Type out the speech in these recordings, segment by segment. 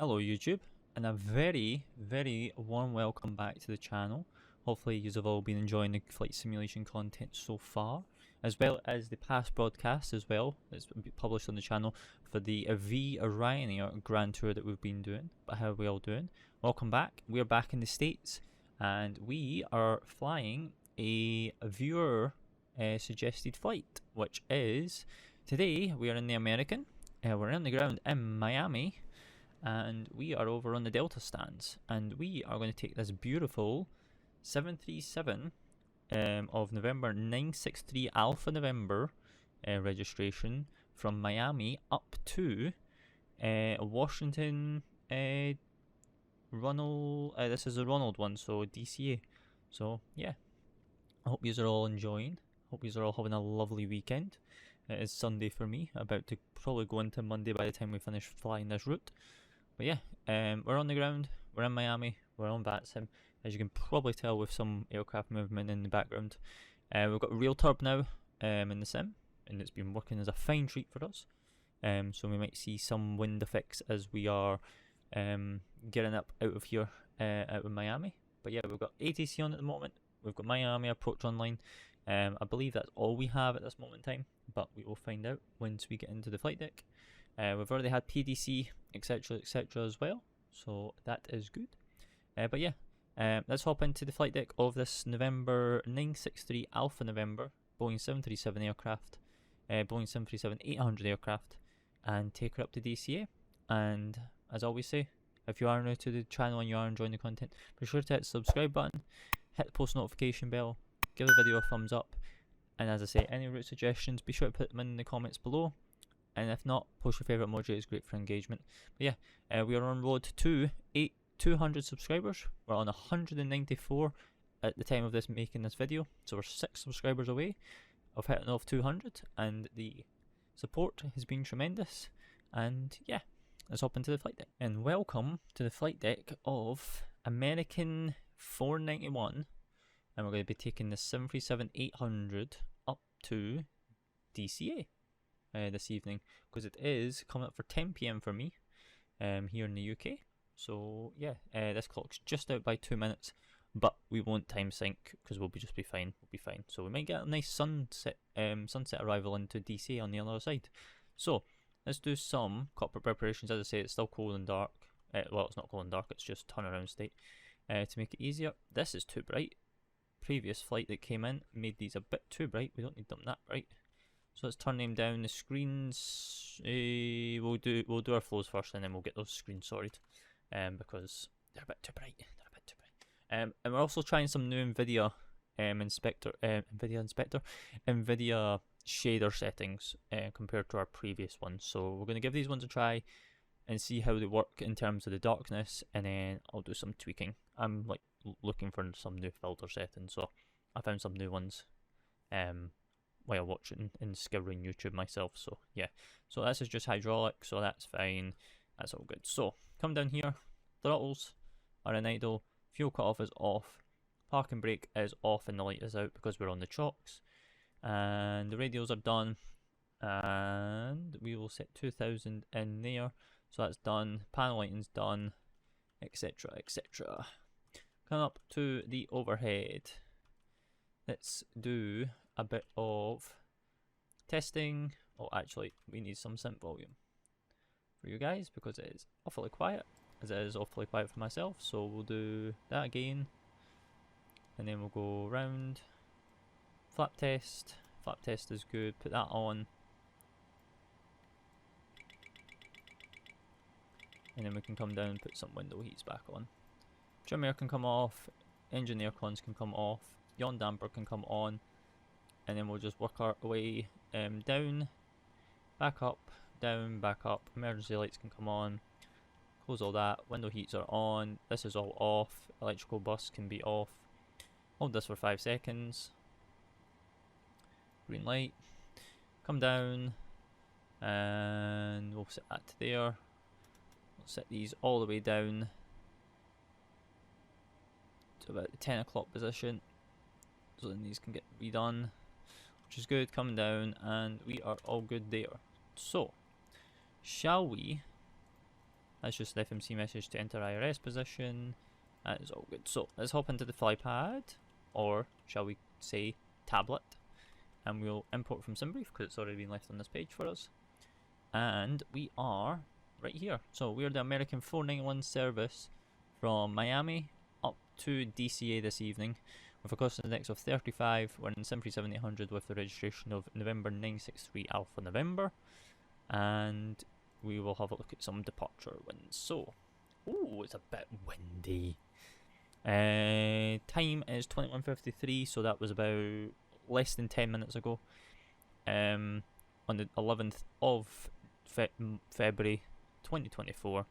Hello YouTube, and a very warm welcome back to the channel. Hopefully you have all been enjoying the flight simulation content so far, as well as the past broadcasts as well that's been published on the channel for the Ryanair Grand Tour that we've been doing. But how are we all doing? Welcome back. We're back in the States and we are flying a viewer suggested flight, which is today we are in the American. We're on the ground in Miami. And we are over on the Delta stands, and we are going to take this beautiful 737 of November 963 Alpha November registration from Miami up to Washington Ronald. This is a Ronald one, so DCA. So yeah, I hope you are all enjoying. Hope you are all having a lovely weekend. It is Sunday for me, about to probably go into Monday by the time we finish flying this route. But yeah, we're on the ground, we're in Miami, we're on VATSIM, as you can probably tell with some aircraft movement in the background. We've got RealTurb now in the sim, and it's been working as a fine treat for us. So we might see some wind effects as we are getting up out of here, out of Miami. But yeah, we've got ATC on at the moment, we've got Miami approach online. I believe that's all we have at this moment in time, but we will find out once we get into the flight deck. We've already had PDC, etc, as well, so that is good. But yeah, let's hop into the flight deck of this November 963 Alpha November Boeing 737 aircraft, Boeing 737-800 aircraft, and take her up to DCA. And as I always say, if you are new to the channel and you are enjoying the content, be sure to hit the subscribe button, hit the post notification bell, give the video a thumbs up, and as I say, any route suggestions, be sure to put them in the comments below. And if not, post your favourite emoji, it's great for engagement. But yeah, we are on road to 200 subscribers. We're on 194 at the time of this making this video. So we're 6 subscribers away of hitting off 200. And the support has been tremendous. And yeah, let's hop into the flight deck. And welcome to the flight deck of American 491. And we're going to be taking the 737-800 up to DCA. This evening, because it is coming up for 10 PM for me here in the UK. So yeah, this clock's just out by 2 minutes, but we won't time sync because we'll just be fine. We'll be fine. So we might get a nice sunset arrival into DC on the other side. So let's do some cockpit preparations. As I say, it's still cold and dark. Well, it's not cold and dark. It's just turnaround state. To make it easier, this is too bright. Previous flight that came in made these a bit too bright. We don't need them that bright. So let's turn them down. The screens, we'll do our flows first, and then we'll get those screens sorted, because they're a bit too bright. And we're also trying some new Nvidia Nvidia shader settings compared to our previous ones. So we're going to give these ones a try and see how they work in terms of the darkness, and then I'll do some tweaking. I'm like looking for some new filter settings, so I found some new ones. While watching and scouring YouTube myself, so yeah. So this is just hydraulic, so that's fine, that's all good. So come down here, throttles are in idle, fuel cutoff is off, park and brake is off, and the light is out because we're on the chocks, and the radios are done, and we will set 2000 in there, so that's done. Panel lighting's done, etc, etc. Come up to the overhead. Let's do a bit of testing. Oh, actually, we need some sync volume for you guys because it is awfully quiet, as it is awfully quiet for myself. So we'll do that again, and then we'll go round. Flap test. Flap test is good. Put that on, and then we can come down and put some window heats back on. Trim air can come off. Engine air cons can come off. Yaw damper can come on. And then we'll just work our way down, back up, down, back up. Emergency lights can come on. Close all that. Window heats are on. This is all off. Electrical bus can be off. Hold this for 5 seconds. Green light. Come down. And we'll set that to there. We'll set these all the way down to about the 10 o'clock position. So then these can get redone, which is good. Coming down, and we are all good there. So, shall we That's just an FMC message to enter IRS position. That is all good. So let's hop into the flypad, or shall we say tablet, and we'll import from SimBrief because it's already been left on this page for us. And we are right here. So we're the American 491 service from Miami up to DCA this evening with a cost index of 35. We're in SimBrief 7800 with the registration of November 963 Alpha November, and we will have a look at some departure winds. So, ooh, it's a bit windy. Time is 21:53, so that was about less than 10 minutes ago. On the 11th of February 2024.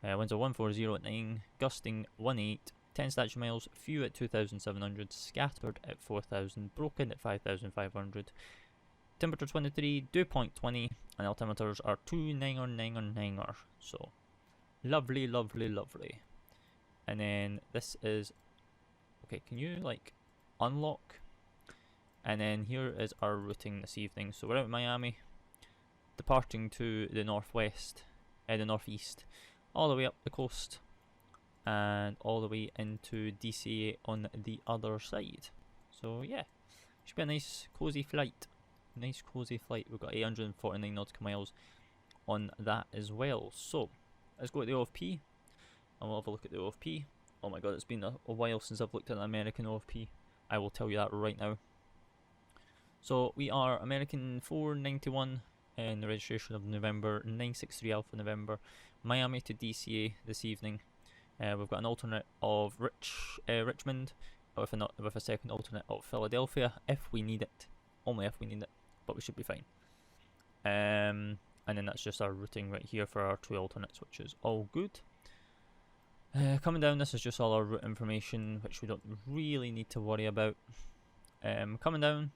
Winds are 140 at 9, gusting 18, 10 statute miles, few at 2,700, scattered at 4,000, broken at 5,500. Temperature 23, dew point 20, and altimeters are 29er. So, lovely, lovely, lovely. And then this is, okay, can you like unlock? And then here is our routing this evening. So we're out in Miami, departing to the northwest, the northeast, all the way up the coast, and all the way into DCA on the other side. So yeah, should be a nice cozy flight. Nice cozy flight. We've got 849 nautical miles on that as well. So let's go to the OFP, and we'll have a look at the OFP. Oh my god, it's been a while since I've looked at an American OFP. I will tell you that right now. So we are American 491 in the registration of November 963 Alpha November, Miami to DCA this evening. We've got an alternate of Richmond with a second alternate of Philadelphia if we need it. Only if we need it, but we should be fine. And then that's just our routing right here for our two alternates, which is all good. Coming down, this is just all our route information, which we don't really need to worry about. Coming down,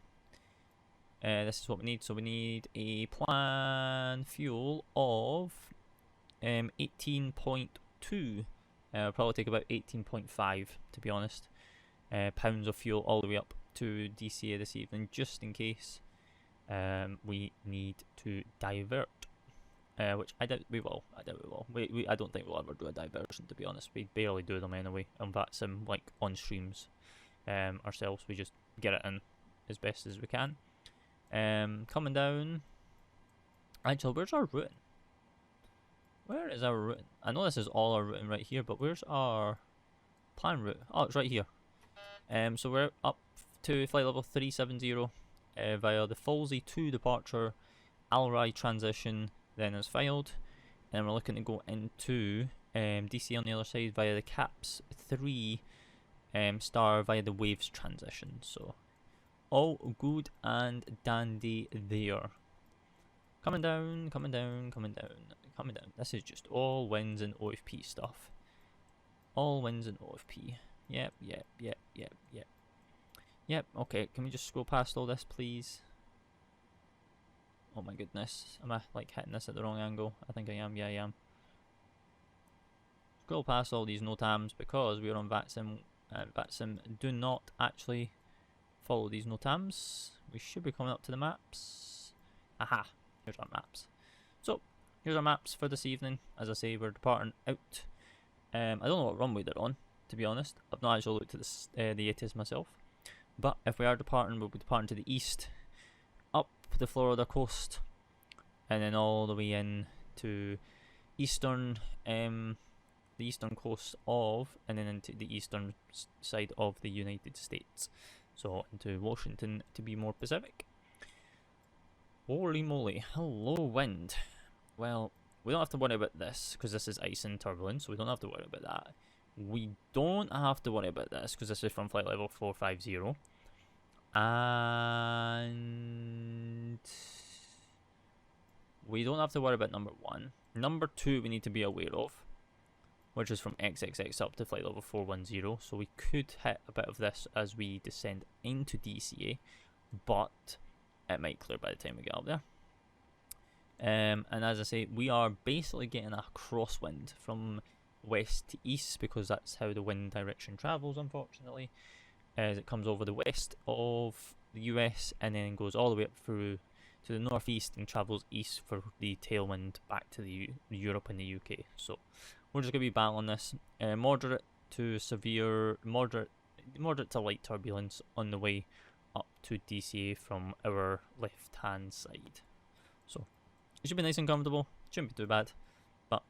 this is what we need. So we need a planned fuel of 18.2. Probably take about 18.5 to be honest. Pounds of fuel all the way up to DCA this evening, just in case we need to divert. Which I doubt we will. I don't think we'll ever do a diversion, to be honest. We barely do them anyway on VATSIM, like on streams ourselves. We just get it in as best as we can. Coming down. Actually, where's our routing? Where is our routing? I know this is all our routing right here, but where's our plan route? Oh, it's right here. So we're up to flight level 370 via the Falsey 2 departure, Alrai transition, then is filed, and we're looking to go into DC on the other side via the Caps 3 star via the Waves transition. So all good and dandy there. Coming down. This is just all winds and OFP stuff. All winds and OFP. Yep. Okay, can we just scroll past all this, please? Oh my goodness, am I like hitting this at the wrong angle? I think I am. Yeah, I am. Scroll past all these NOTAMs because we're on VATSIM, and VATSIM do not actually follow these NOTAMs. We should be coming up to the maps. Aha, here's our maps. So, here's our maps for this evening. As I say, we're departing out. I don't know what runway they're on, to be honest. I've not actually looked at this, the ATIS myself. But if we are departing, we'll be departing to the east, up the Florida coast, and then all the way in to eastern, the eastern coast of, and then into the eastern side of the United States. So into Washington to be more specific. Holy moly, hello wind. Well, we don't have to worry about this because this is ice and turbulence, so we don't have to worry about that. We don't have to worry about this because this is from flight level 450. And we don't have to worry about number 1. Number 2 we need to be aware of, which is from XXX up to flight level 410. So we could hit a bit of this as we descend into DCA, but it might clear by the time we get up there. And as I say, we are basically getting a crosswind from west to east because that's how the wind direction travels, unfortunately, as it comes over the west of the US and then goes all the way up through to the northeast and travels east for the tailwind back to the Europe and the UK. So we're just going to be battling this. Moderate to severe, moderate to light turbulence on the way up to DCA from our left hand side. So it should be nice and comfortable, shouldn't be too bad, but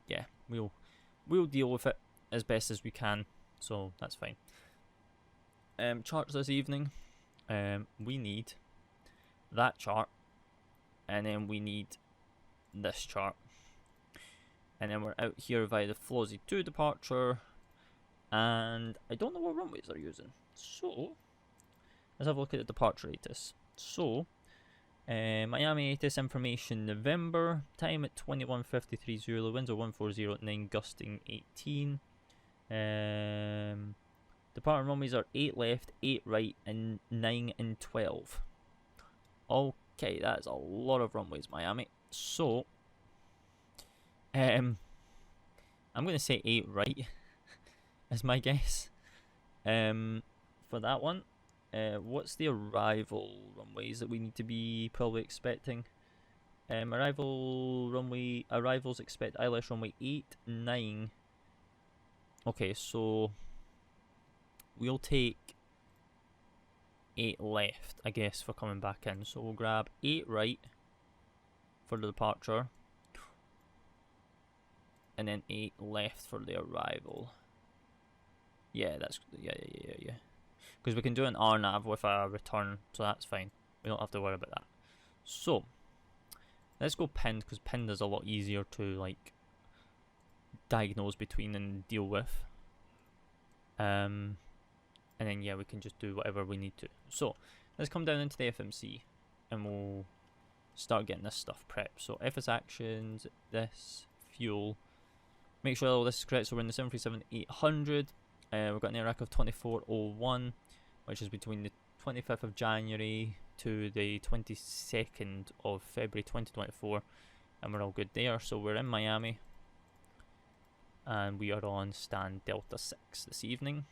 yeah, we'll deal with it as best as we can, so that's fine. Charts this evening, we need that chart, and then we need this chart, and then we're out here via the Flawsy 2 departure, and I don't know what runways they're using, so let's have a look at the departure ATIS. So Miami ATIS information: November, time at 21:53 Zulu, winds are 1409, gusting 18. Departure runways are 8 left, 8 right, and 9 and 12. Okay, that's a lot of runways, Miami. So I'm going to say 8 right as my guess for that one. What's the arrival runways that we need to be probably expecting? Arrivals expect ILS runway 8, 9. Okay, so we'll take 8 left, I guess, for coming back in. So we'll grab 8 right for the departure, and then 8 left for the arrival. Yeah, that's yeah. Because we can do an RNAV with a return, so that's fine. We don't have to worry about that. So let's go pinned, because pinned is a lot easier to like diagnose between and deal with. And then yeah, we can just do whatever we need to. So let's come down into the FMC and we'll start getting this stuff prepped. So FS actions, this fuel. Make sure all this is correct. So we're in the 737-800. We've got an air rack of 2401, which is between the 25th of January to the 22nd of February 2024, and we're all good there. So we're in Miami, and we are on stand Delta 6 this evening.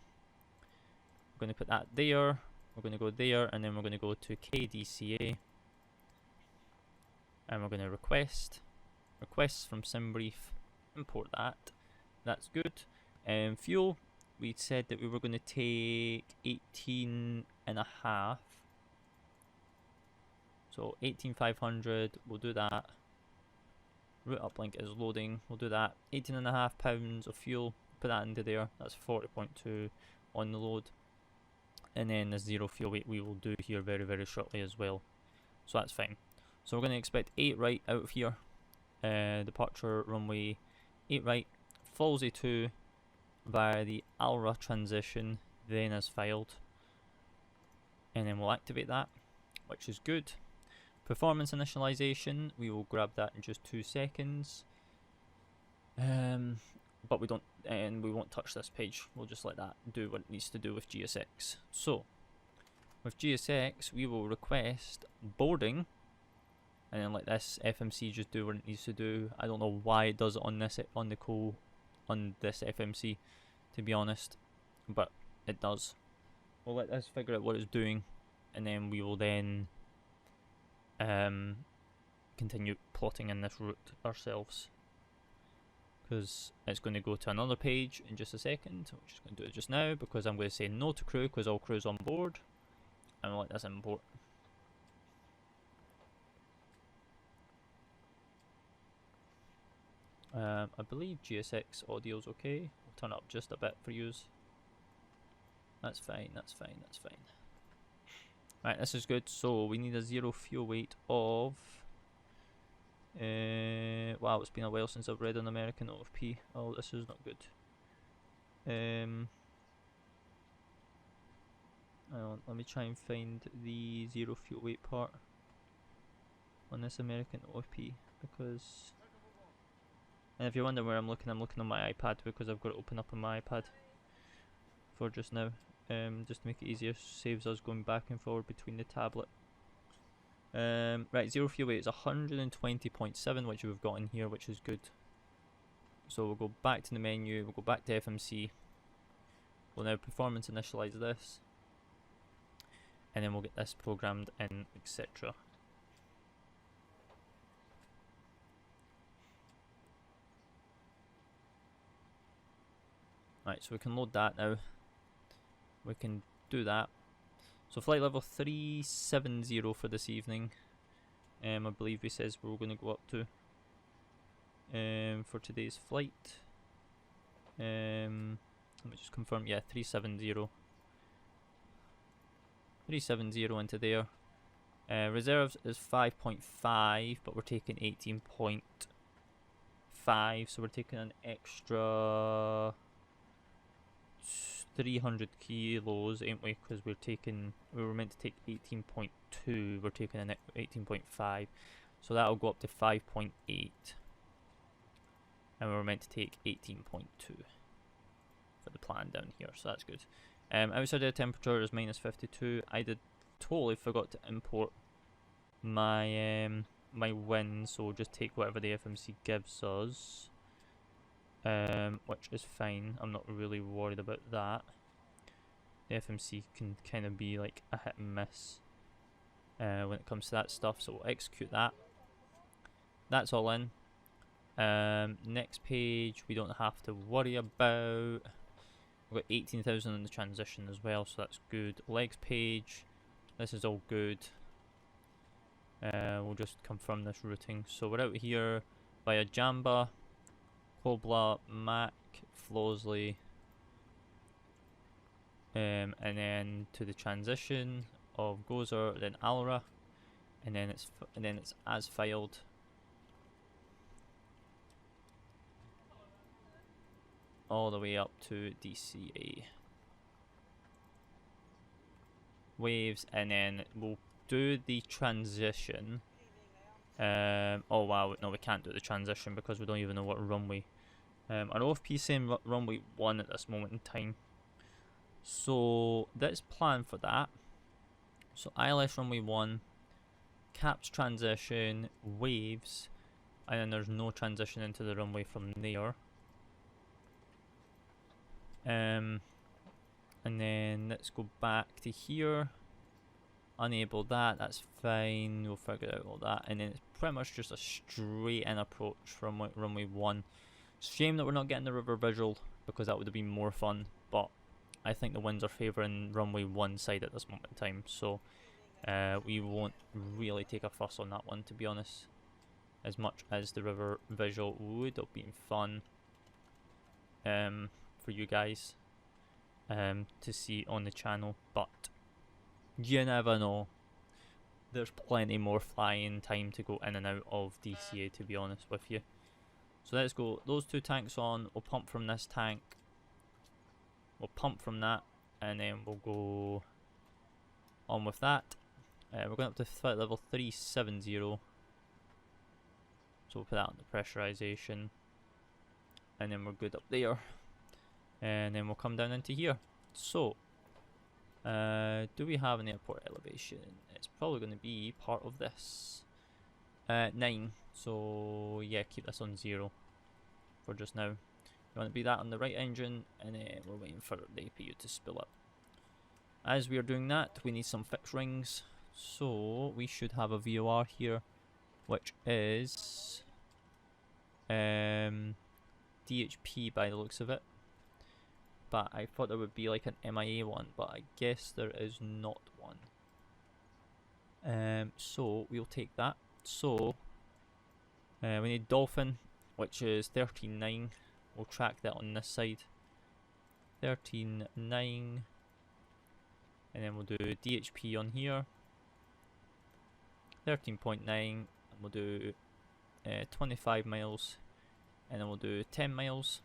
We're going to put that there, we're going to go there, and then we're going to go to KDCA, and we're going to requests from SimBrief, import that. That's good. Fuel, we said that we were going to take 18.5, so 18,500, we'll do that. Route uplink is loading, we'll do that. 18.5 pounds of fuel, put that into there, that's 40.2 on the load. And then the zero fuel weight we will do here very, very shortly as well, so that's fine. So we're going to expect 8 right out of here. Departure runway 8 right, Flawsy 2 via the ALRA transition, then as filed, and then we'll activate that, which is good. Performance initialization, we will grab that in just 2 seconds, but we won't touch this page. We'll just let that do what it needs to do with GSX. So with GSX, we will request boarding, and then let this FMC just do what it needs to do. I don't know why it does it on this FMC, to be honest, but it does. We'll let this figure out what it's doing, and then we will then continue plotting in this route ourselves, because it's going to go to another page in just a second. We're just going to do it just now, because I'm going to say no to crew, because all crew's on board, and we'll let this import. I believe GSX audio's okay. We'll turn it up just a bit for yous. That's fine, that's fine, that's fine. Right, this is good. So we need a zero fuel weight of wow, it's been a while since I've read an American OFP. Oh, this is not good. Let me try and find the zero fuel weight part on this American OFP, because, and if you're wondering where I'm looking on my iPad, because I've got it open up on my iPad for just now, just to make it easier, saves us going back and forward between the tablet. Right, zero fuel weight is 120.7, which we've got in here, which is good. So we'll go back to the menu, we'll go back to FMC, we'll now performance initialize this, and then we'll get this programmed in, etc. Right, so we can load that now. We can do that. So flight level 370 for this evening. I believe he says we're going to go up to for today's flight. Let me just confirm. Yeah, 370. 370 into there. Reserves is 5.5, but we're taking 18.5, so we're taking an extra 300 kilos, ain't we? Because we were meant to take 18.2, we're taking an 18.5, so that'll go up to 5.8, and we were meant to take 18.2 for the plan down here, so that's good. Outside air temperature is -52. I totally forgot to import my my wind, so we'll just take whatever the FMC gives us, which is fine. I'm not really worried about that. The FMC can kind of be like a hit and miss when it comes to that stuff, so we'll execute that. That's all in. Next page we don't have to worry about. We've got 18,000 in the transition as well, so that's good. Legs page, this is all good. We'll just confirm this routing. So we're out here via Jamba, Kobla, Mac, Flawsley, and then to the transition of Gozer, then Alra, and then it's as filed. All the way up to DCA waves, and then we'll do the transition. Oh wow, no, we can't do the transition because we don't even know what runway. Our OFP is saying runway 1 at this moment in time, so let's plan for that. So ILS runway 1, caps transition, waves, and then there's no transition into the runway from there. And then let's go back to here, enable that, that's fine, we'll figure out all that, and then it's pretty much just a straight in approach from runway 1. Shame that we're not getting the river visual, because that would have been more fun, but I think the winds are favouring runway 1 side at this moment in time, so we won't really take a fuss on that one, to be honest, as much as the river visual would have been fun for you guys to see on the channel, but you never know. There's plenty more flying time to go in and out of DCA, to be honest with you. So let's go those two tanks on. We'll pump from this tank, we'll pump from that, and then we'll go on with that. We're going up to flight level 370, so we'll put that on the pressurization, and then we're good up there. And then we'll come down into here. So, do we have an airport elevation? It's probably going to be part of this. 9. So, yeah, keep this on 0 for just now. You want to be that on the right engine, and then we're waiting for the APU to spill up. As we are doing that, we need some fixed rings. So, we should have a VOR here, which is DHP by the looks of it. But I thought there would be like an MIA one, but I guess there is not one. So we'll take that. So we need Dolphin, which is 13.9. We'll track that on this side. 13.9, and then we'll do DHP on here. 13.9, and we'll do 25 miles, and then we'll do 10 miles,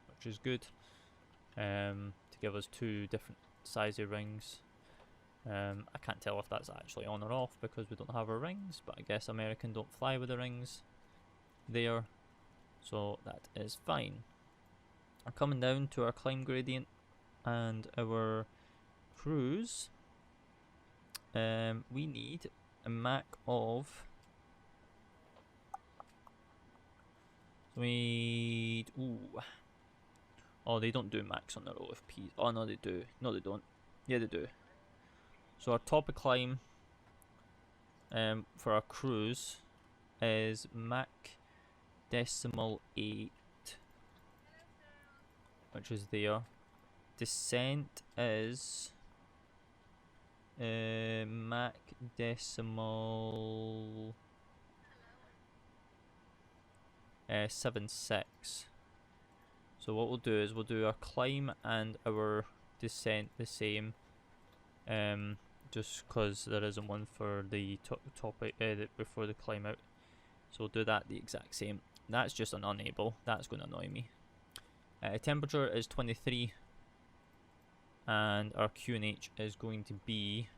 which is good. To give us 2 different sizes rings. I can't tell if that's actually on or off because we don't have our rings, but I guess American don't fly with the rings there, so that is fine. We're coming down to our climb gradient and our cruise. We need a Mach of oh, they don't do Max on their OFPs. Oh no, they do. No, they don't. Yeah, they do. So our top of climb for our cruise is Mach decimal 8, which is there. descent is Mach decimal 7.6. So what we'll do is we'll do our climb and our descent the same, just because there isn't one for the topic before the climb out. So we'll do that the exact same. That's just an unable. That's going to annoy me. Temperature is 23, and our QNH is going to be,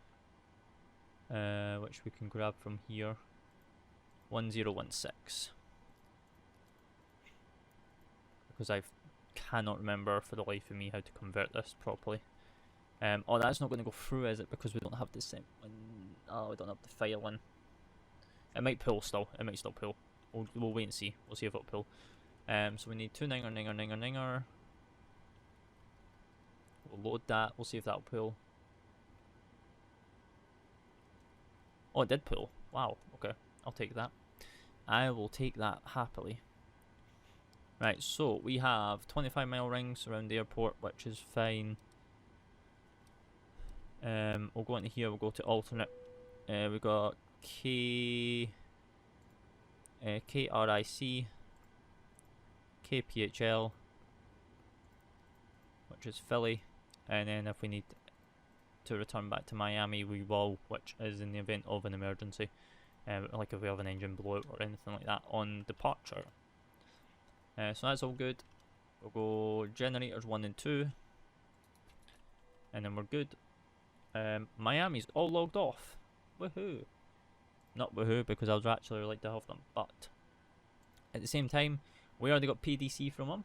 which we can grab from here, 1016. Because I cannot remember for the life of me how to convert this properly. Oh, that's not going to go through, is it? Because we don't have the same one. Oh, we don't have the file in. It might pull still. It might still pull. We'll wait and see. We'll see if it'll pull. So we need 2 ninger. We'll load that. We'll see if that'll pull. Oh, it did pull. Wow. Okay. I'll take that. I will take that happily. Right, so we have 25-mile rings around the airport, which is fine. We'll go into here, we'll go to alternate. We've got KRIC, KPHL, which is Philly, and then if we need to return back to Miami, we will, which is in the event of an emergency, like if we have an engine blowout or anything like that on departure. So that's all good. We'll go generators 1 and 2, and then we're good. Miami's all logged off. Woohoo! Not woohoo, because I would actually like to have them, but at the same time, we already got PDC from them,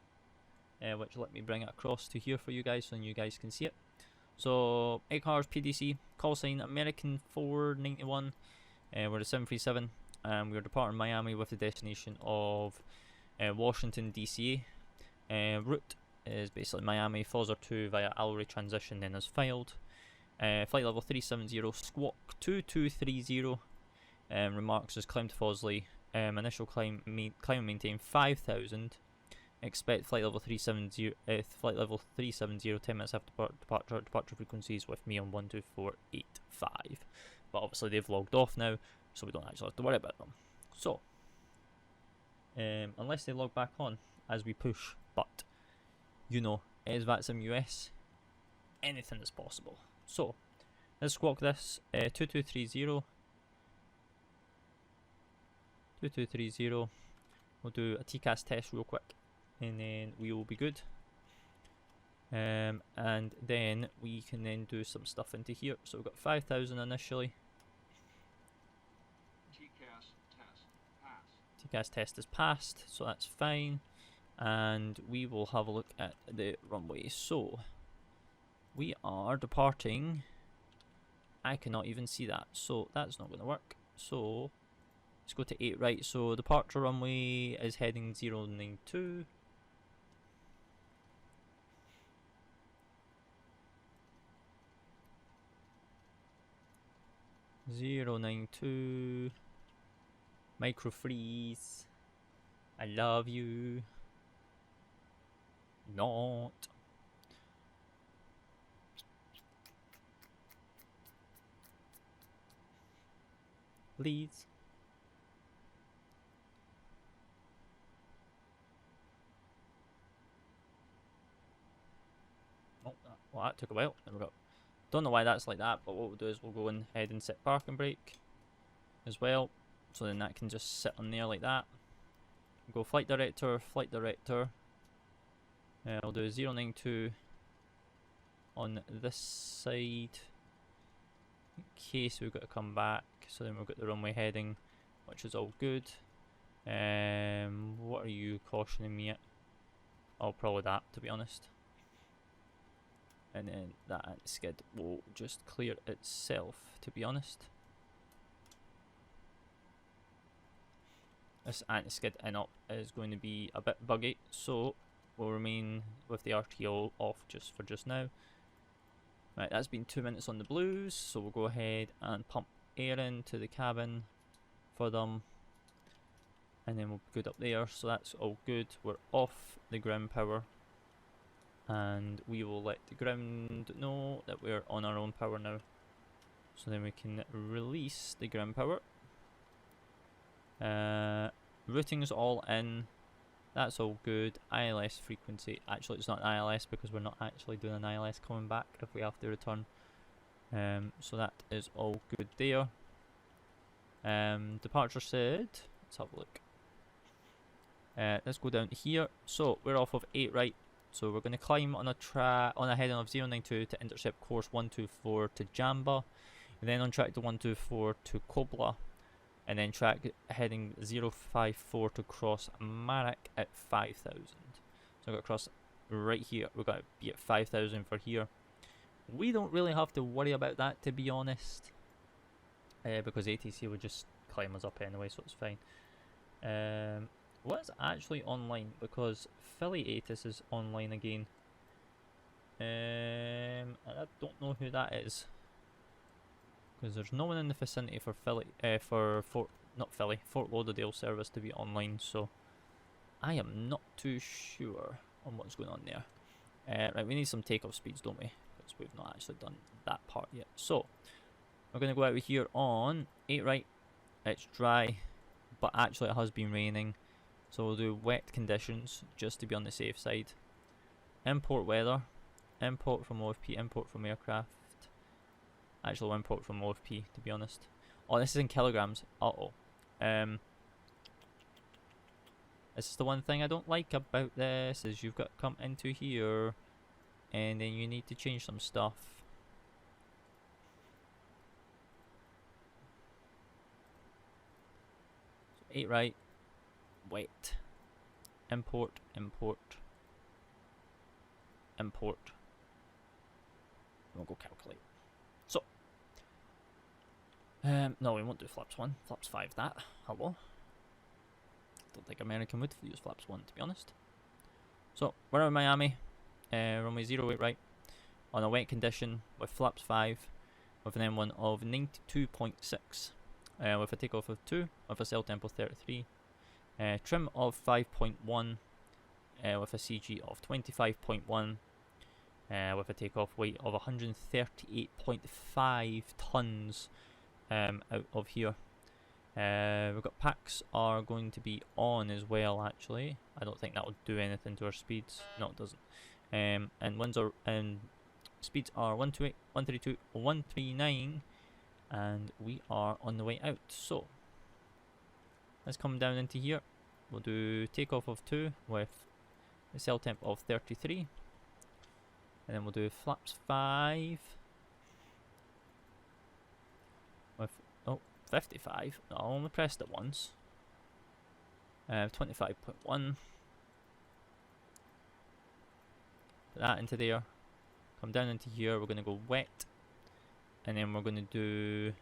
which let me bring it across to here for you guys so you guys can see it. So 8 cars PDC, call sign American 491. We're at 737, and we're departing Miami with the destination of Washington DCA. Route is basically Miami, Fozer 2 via Alloy transition, then is filed. Flight level 370, squawk 2230. Remarks is climb to Fosley. Initial climb and maintain 5,000. Expect flight level 370. 10 minutes after departure. Departure frequencies with me on 12485. But obviously they've logged off now, so we don't actually have to worry about them. So unless they log back on as we push, but you know, it is VATSIM US, anything is possible. So let's squawk this 2230. 2230. We'll do a TCAS test real quick, and then we will be good. And then we can then do some stuff into here. So we've got 5,000 initially. TCAS test is passed, so that's fine. And we will have a look at the runway. So we are departing. I cannot even see that, so that's not going to work. So let's go to 8 right. So departure runway is heading 092. Micro freeze. I love you. Not. Please. Oh, well, that took a while. There we go. Don't know why that's like that, but what we'll do is we'll go and head and set parking brake as well. So then that can just sit on there like that. We'll go flight director. I'll do 092 on this side in case we've got to come back. So then we've got the runway heading, which is all good. What are you cautioning me at? Oh, probably that, to be honest. And then that anti-skid will just clear itself, to be honest. This anti-skid in-up is going to be a bit buggy, so we'll remain with the RTO off just for just now. Right, that's been 2 minutes on the blues, so we'll go ahead and pump air into the cabin for them. And then we'll be good up there, so that's all good. We're off the ground power. and we will let the ground know that we're on our own power now. So then we can release the ground power. Routing's all in. That's all good. ILS frequency. Actually, it's not ILS because we're not actually doing an ILS coming back if we have to return. So that is all good there. Departure said. Let's have a look. Let's go down here. So we're off of 8 right. So we're going to climb on a heading of 092 to intercept course 124 to Jamba, and then on track to 124 to Kobla, and then track heading 054 to cross Marak at 5,000. So we've got to cross right here. We've got to be at 5,000 for here. We don't really have to worry about that, to be honest, because ATC would just climb us up anyway, so it's fine. What's actually online? Because Philly ATIS is online again. And I don't know who that is, because there's no one in the vicinity for Philly, Fort Lauderdale service to be online, so I am not too sure on what's going on there. Right, we need some takeoff speeds, don't we? Because we've not actually done that part yet. So we're going to go out here on 8 right. It's dry, but actually it has been raining. So we'll do wet conditions just to be on the safe side. Import weather, import from OFP, import from aircraft. Actually, we'll import from OFP, to be honest. Oh, this is in kilograms. This is the one thing I don't like about this, is you've got to come into here and then you need to change some stuff. So 8 right. Wait. Import, import, import. We'll go calculate. So, no, we won't do flaps 1. Flaps 5 that. Hello. Don't think American would use flaps 1, to be honest. So, we're in Miami. Runway 08 right. On a wet condition with flaps 5. With an M1 of 92.6. With a takeoff of 2. With a cell tempo 33. Trim of 5.1 with a CG of 25.1 with a takeoff weight of 138.5 tons out of here. We've got packs are going to be on as well, actually. I don't think that will do anything to our speeds. No, it doesn't. And speeds are 128, 132, 139, and we are on the way out. So let's come down into here. We'll do takeoff of 2 with a cell temp of 33. And then we'll do flaps 5 with 55. No, I only pressed it once. 25.1. Put that into there. Come down into here. We're going to go wet. And then we're going to do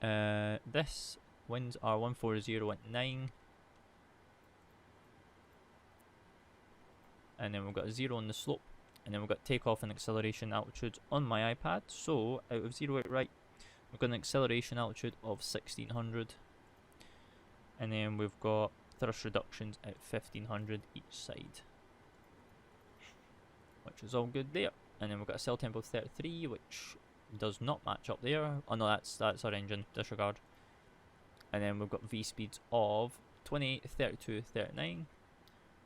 this. Winds are 140 at 9. And then we've got a 0 on the slope. And then we've got takeoff and acceleration altitudes on my iPad. So, out of 08 right, we've got an acceleration altitude of 1600. And then we've got thrust reductions at 1500 each side. Which is all good there. And then we've got a cell tempo of 33, which does not match up there. Oh no, that's our engine, disregard. And then we've got V speeds of 28, 32, 39,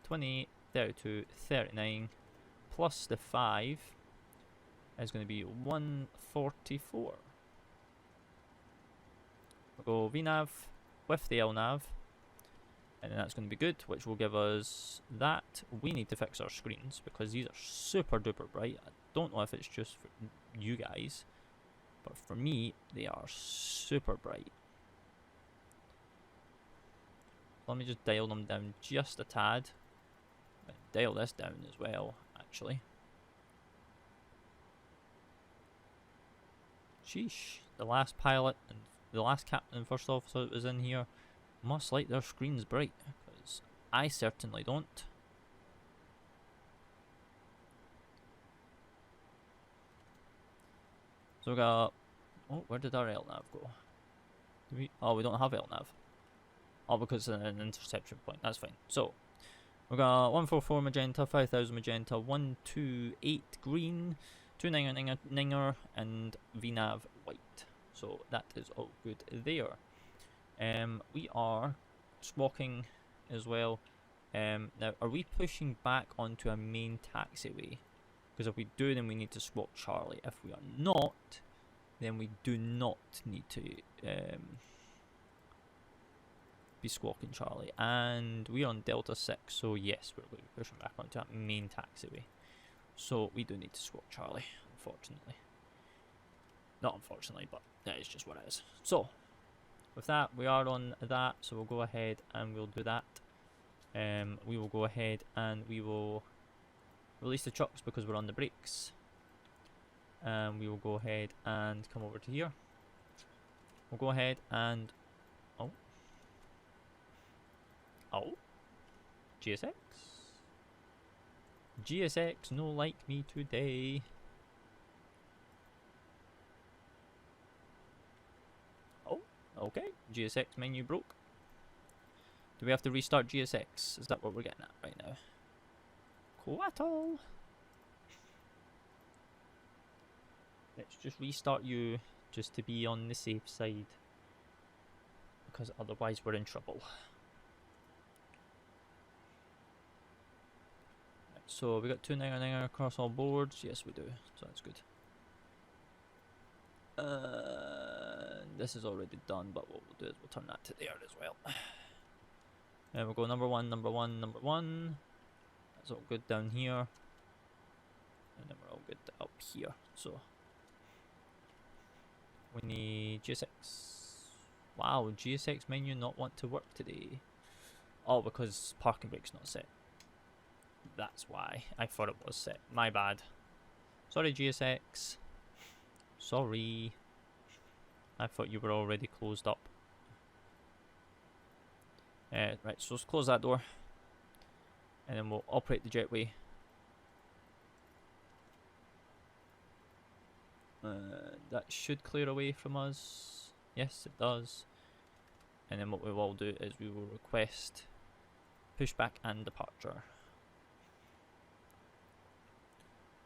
28, 32, 39, plus the 5 is going to be 144. We'll go VNAV with the LNAV, and then that's going to be good, which will give us that. We need to fix our screens because these are super duper bright. I don't know if it's just for you guys, but for me, they are super bright. Let me just dial them down just a tad. Dial this down as well, actually. Sheesh. The last pilot and the last captain and first officer that was in here must like their screens bright, because I certainly don't. So we got... Oh, where did our LNAV go? We don't have LNAV. Oh, because it's an interception point. That's fine. So, We got 144 magenta, 5000 magenta, 128 green, 29 ninger, and VNAV white. So that is all good there. We are squawking as well. Now, are we pushing back onto a main taxiway? Because if we do, then we need to squawk Charlie. If we are not, then we do not need to be squawking Charlie. And we are on Delta 6, so yes, we're going to be pushing back onto that main taxiway. So we do need to squawk Charlie, unfortunately. Not unfortunately, but that is just what it is. So, with that, we are on that, so we'll go ahead and we'll do that. We will go ahead and we will release the trucks because we're on the brakes. We will go ahead and come over to here. We'll go ahead and... Oh. GSX? GSX no like me today. Oh, okay. GSX menu broke. Do we have to restart GSX? Is that what we're getting at right now? Coatl. Let's just restart you just to be on the safe side. Because otherwise we're in trouble. So we got 2 ninger across all boards. Yes, we do. So that's good. This is already done, but what we'll do is we'll turn that to there as well. And we'll go number one, number one, number one. That's all good down here. And then we're all good up here. So we need GSX. Wow, GSX menu not want to work today. Oh, because parking brake's not set. That's why. I thought it was set. My bad. Sorry, GSX. Sorry. I thought you were already closed up. Right, so let's close that door. And then we'll operate the jetway. That should clear away from us. Yes, it does. And then what we will do is we will request pushback and departure.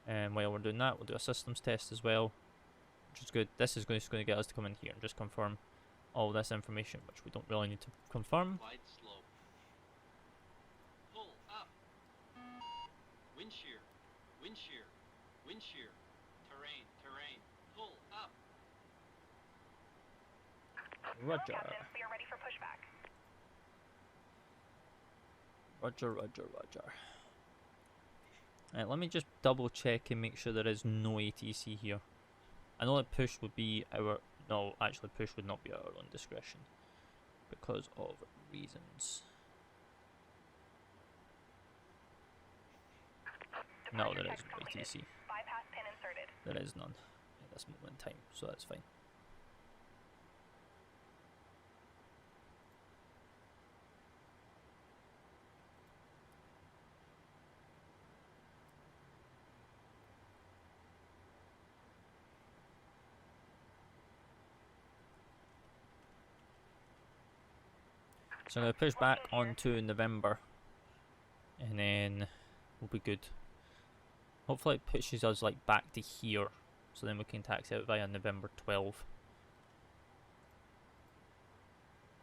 And while we're doing that, we'll do a systems test as well, which is good. This is going to get us to come in here and just confirm all this information, which we don't really need to confirm. Glide slope. Pull up. Wind shear. Wind shear. Wind shear. Terrain. Terrain. Pull up. Roger. Captain, we are ready for pushback. Roger, roger, roger. Right, let me just double check and make sure there is no ATC here. I know that push would be our... No, actually push would not be our own discretion. Because of reasons. No, there is no ATC. Bypass pin inserted. There is none at this moment in time, so that's fine. So I'm going to push back onto November, and then we'll be good. Hopefully it pushes us like back to here, so then we can taxi out via November 12.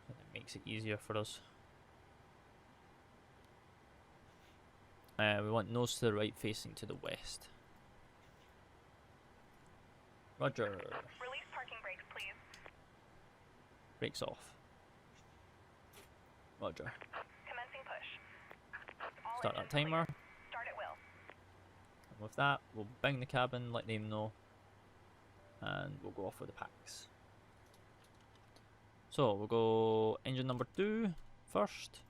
And it makes it easier for us. We want nose to the right, facing to the west. Roger. Release parking brakes, please. Brakes off. Roger. Commencing push. All Start that engines clear. timer. Start at will. And with that, we'll bang the cabin, let them know, and we'll go off with the packs. So we'll go engine number 2 first.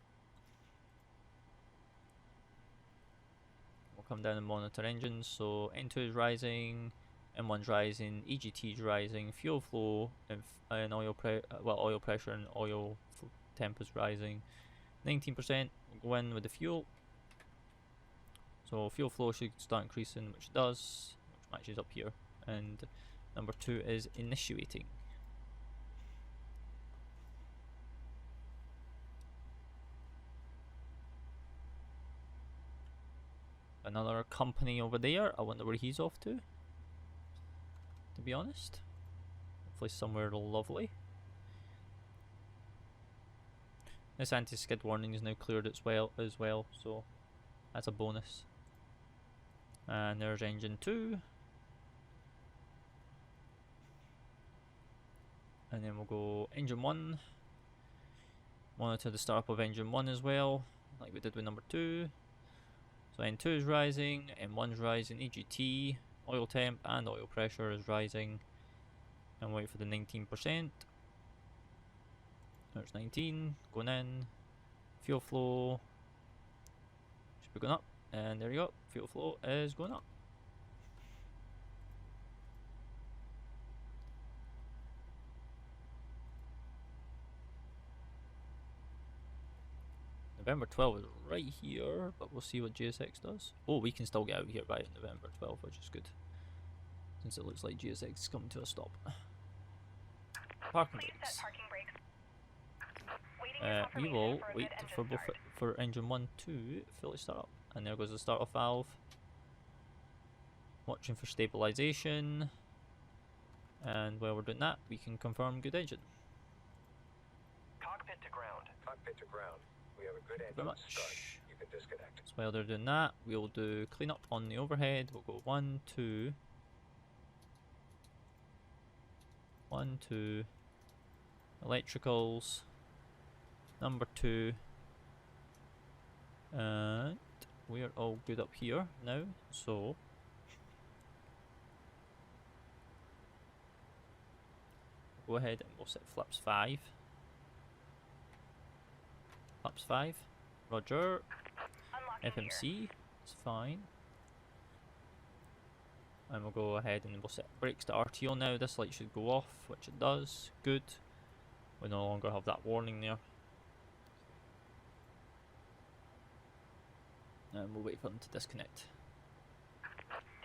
We'll come down and monitor engines. So N2 is rising, M1's rising, EGT is rising, fuel flow and oil oil pressure and oil temp is rising. 19%. We'll go in with the fuel. So fuel flow should start increasing, which it does, which matches up here. And number 2 is initiating. Another company over there. I wonder where he's off to be honest. Hopefully somewhere lovely. This anti-skid warning is now cleared as well, so that's a bonus. And there's engine 2. And then we'll go engine 1. Monitor the startup of engine 1 as well, like we did with number 2. So N2 is rising, M1 is rising, EGT, oil temp and oil pressure is rising. And wait for the 19%. There's 19, going in. Fuel flow should be going up, and there you go, fuel flow is going up. November 12 is right here, but we'll see what GSX does. Oh, we can still get out here by November 12, which is good, since it looks like GSX is coming to a stop. Parking brakes. We will wait for engine 1 to fully start up. And there goes the start off valve. Watching for stabilization. And while we're doing that, we can confirm good engine. Cockpit to ground. Cockpit to ground. We have a good engine. Very much. Start. You can disconnect. So while they're doing that, we'll do cleanup on the overhead. We'll go 1, 2. 1, 2. Electricals. Number 2. And we're all good up here now, so go ahead and we'll set flaps 5. Flaps 5. Roger. FMC. It's fine. And we'll go ahead and we'll set brakes to RTO now. This light should go off, which it does. Good. We no longer have that warning there. And we'll wait for them to disconnect.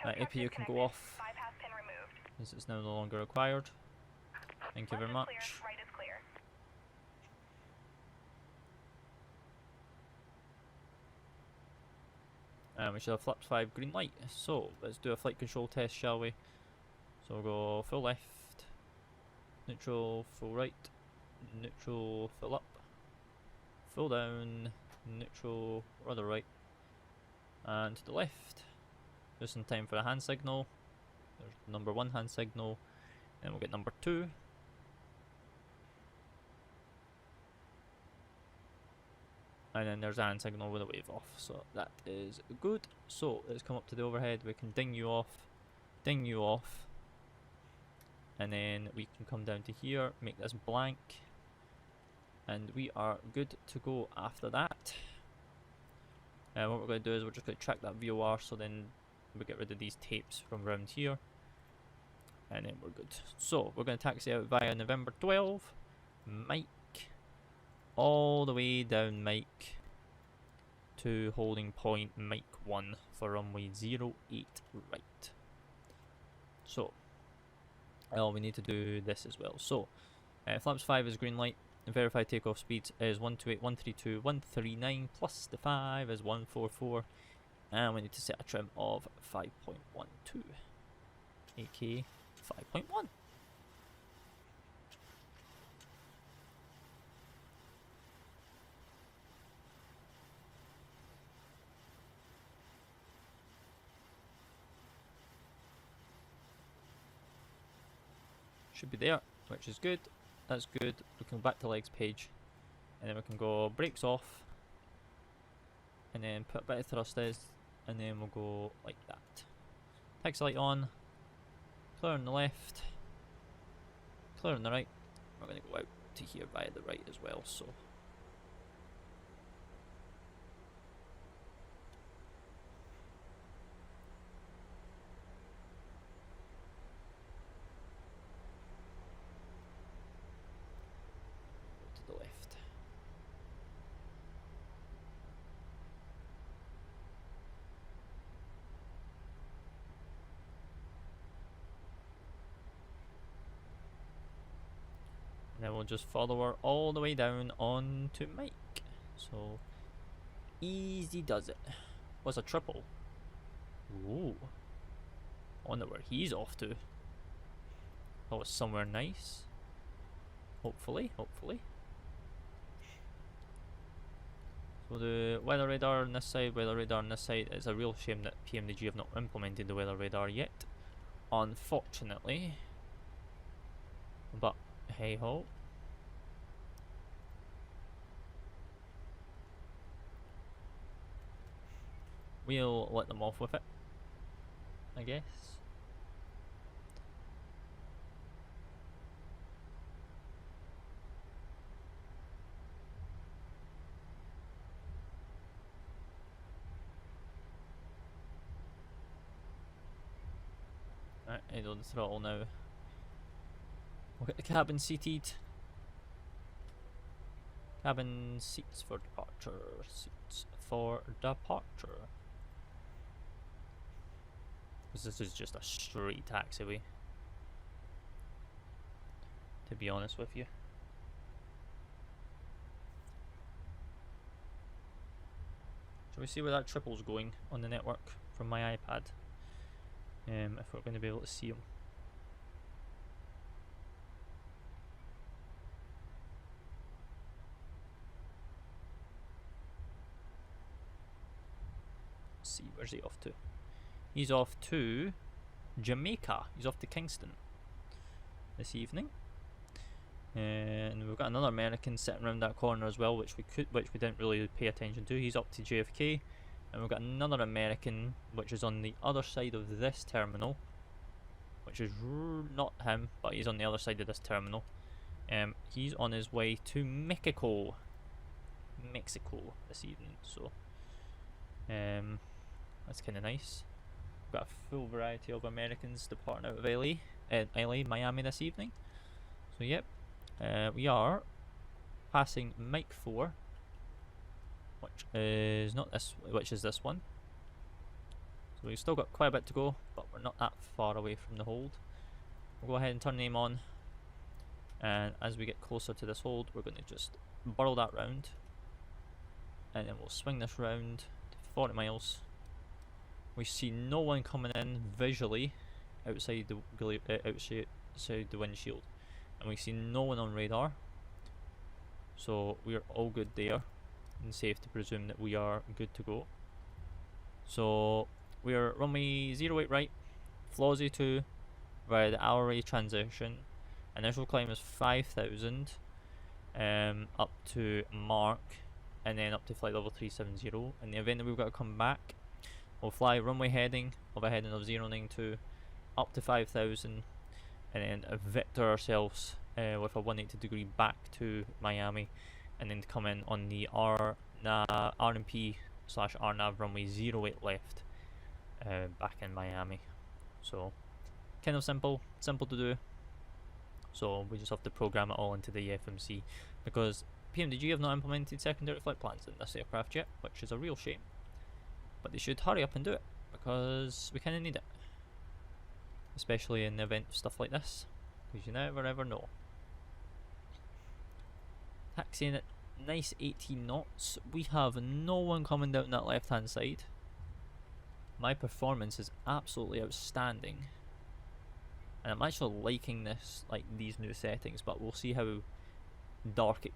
APU can go off, as it's now no longer required. Thank you very much. And we should have flaps 5 green light. So let's do a flight control test, shall we? So we'll go full left, neutral, full right, neutral, full up, full down, neutral, rudder right, and to the left. Just in time for a hand signal. There's number 1 hand signal, and we'll get number 2. And then there's a hand signal with a wave off, so that is good. So let's come up to the overhead. We can ding you off, and then we can come down to here, make this blank, and we are good to go after that. And what we're going to do is we're just going to track that VOR, so then we get rid of these tapes from around here, and then we're good. So we're going to taxi out via November 12, Mike, all the way down Mike to holding point Mike 1 for runway 08 right. So we need to do this as well. So flaps 5 is green light. Verified takeoff speeds is 128, 132, 139 plus the 5 is 144, and we need to set a trim of 5.12, aka 5.1. Should be there, which is good. That's good. We can go back to legs page, and then we can go brakes off, and then put a bit of thrusters, and then we'll go like that. Taxi light on, clear on the left, clear on the right. We're going to go out to here via the right as well, so then we'll just follow her all the way down on to Mike. So easy does it. What's a triple? Ooh. I wonder where he's off to. Oh, it's somewhere nice. Hopefully, hopefully. So the weather radar on this side, weather radar on this side. It's a real shame that PMDG have not implemented the weather radar yet, unfortunately. But hey ho. We'll let them off with it, I guess. Right, head on the throttle now. We'll get the cabin seated. Cabin seats for departure. Seats for departure. Because this is just a straight taxiway, to be honest with you. Shall we see where that triple's going on the network from my iPad? If we're going to be able to see them. Let's see, where's he off to? He's off to Jamaica. He's off to Kingston this evening. And we've got another American sitting around that corner as well, which we didn't really pay attention to. He's up to JFK. And we've got another American, which is on the other side of this terminal, which is not him, but he's on the other side of this terminal. He's on his way to Mexico this evening. So that's kind of nice. We've got a full variety of Americans departing out of LA, Miami this evening. So yep, we are passing Mike 4, which is this one. So we've still got quite a bit to go, but we're not that far away from the hold. We'll go ahead and turn name on, and as we get closer to this hold, we're going to just burrow that round, and then we'll swing this round to 40 miles. We see no one coming in visually outside the windshield, and we see no one on radar, so we are all good there, and safe to presume that we are good to go. So we are runway 08 right, Flawsy 2 via the hourly transition. Initial climb is 5,000 up to Mark, and then up to flight level 370. In the event that we've got to come back, we'll fly runway heading of a heading of 092 up to 5,000, and then vector ourselves with a 180 degree back to Miami, and then come in on the RNP/RNAV runway 08 left back in Miami. So kind of simple to do. So we just have to program it all into the FMC, because PMDG have not implemented secondary flight plans in this aircraft yet, which is a real shame. But they should hurry up and do it, because we kind of need it, especially in the event of stuff like this, because you never ever know. Taxiing at nice 18 knots. We have no one coming down that left hand side. My performance is absolutely outstanding, and I'm actually liking this, like these new settings, but we'll see how dark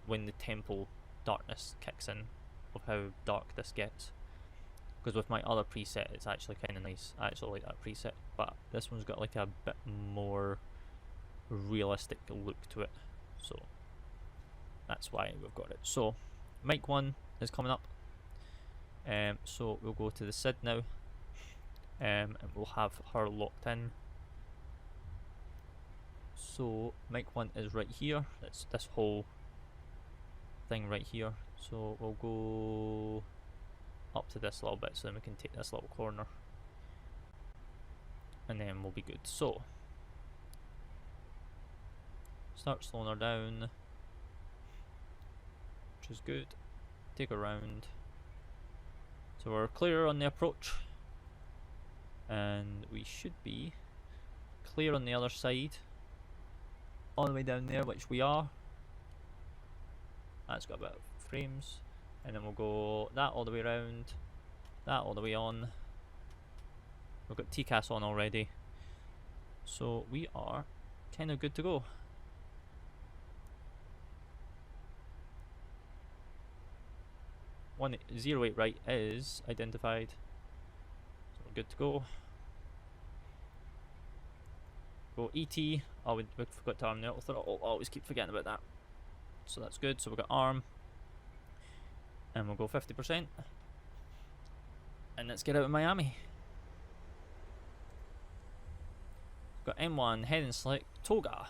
when the temple darkness kicks in, of how dark this gets. Because with my other preset, it's actually kind of nice. I actually like that preset, but this one's got like a bit more realistic look to it, so that's why we've got it. So mic 1 is coming up, so we'll go to the SID now, and we'll have her locked in. So mic 1 is right here. That's this whole thing right here. So we'll go up to this little bit, so then we can take this little corner, and then we'll be good. So start slowing her down, which is good. Take her round. So we're clear on the approach, and we should be clear on the other side, all the way down there, which we are. That's got a bit of frames, and then we'll go that all the way around, that all the way on, We've got TCAS on already. So we are kind of good to go. One 08 right is identified. So we're good to go. Go ET. Oh, we forgot to arm the auto throttle. Always keep forgetting about that. So that's good. So we've got arm. And we'll go 50%. And let's get out of Miami. We've got M1, head and slick, toga.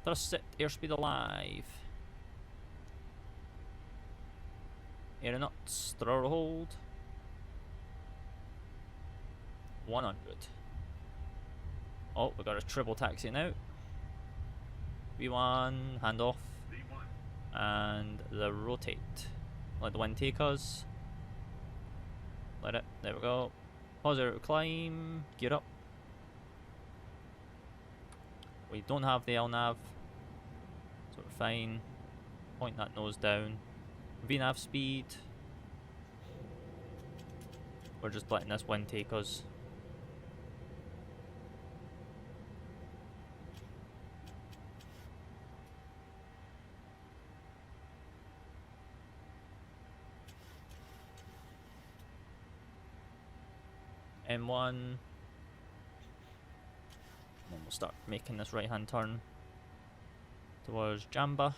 Thrust set, airspeed alive. Aeronauts, throttle hold. 100. Oh, we got a triple taxi now. V1, handoff. And the rotate. Let the wind take us. Let it. There we go. Positive climb. Gear up. We don't have the LNAV, so we're fine. Point that nose down. VNAV speed. We're just letting this wind take us. M1. And then we'll start making this right hand turn towards Jamba.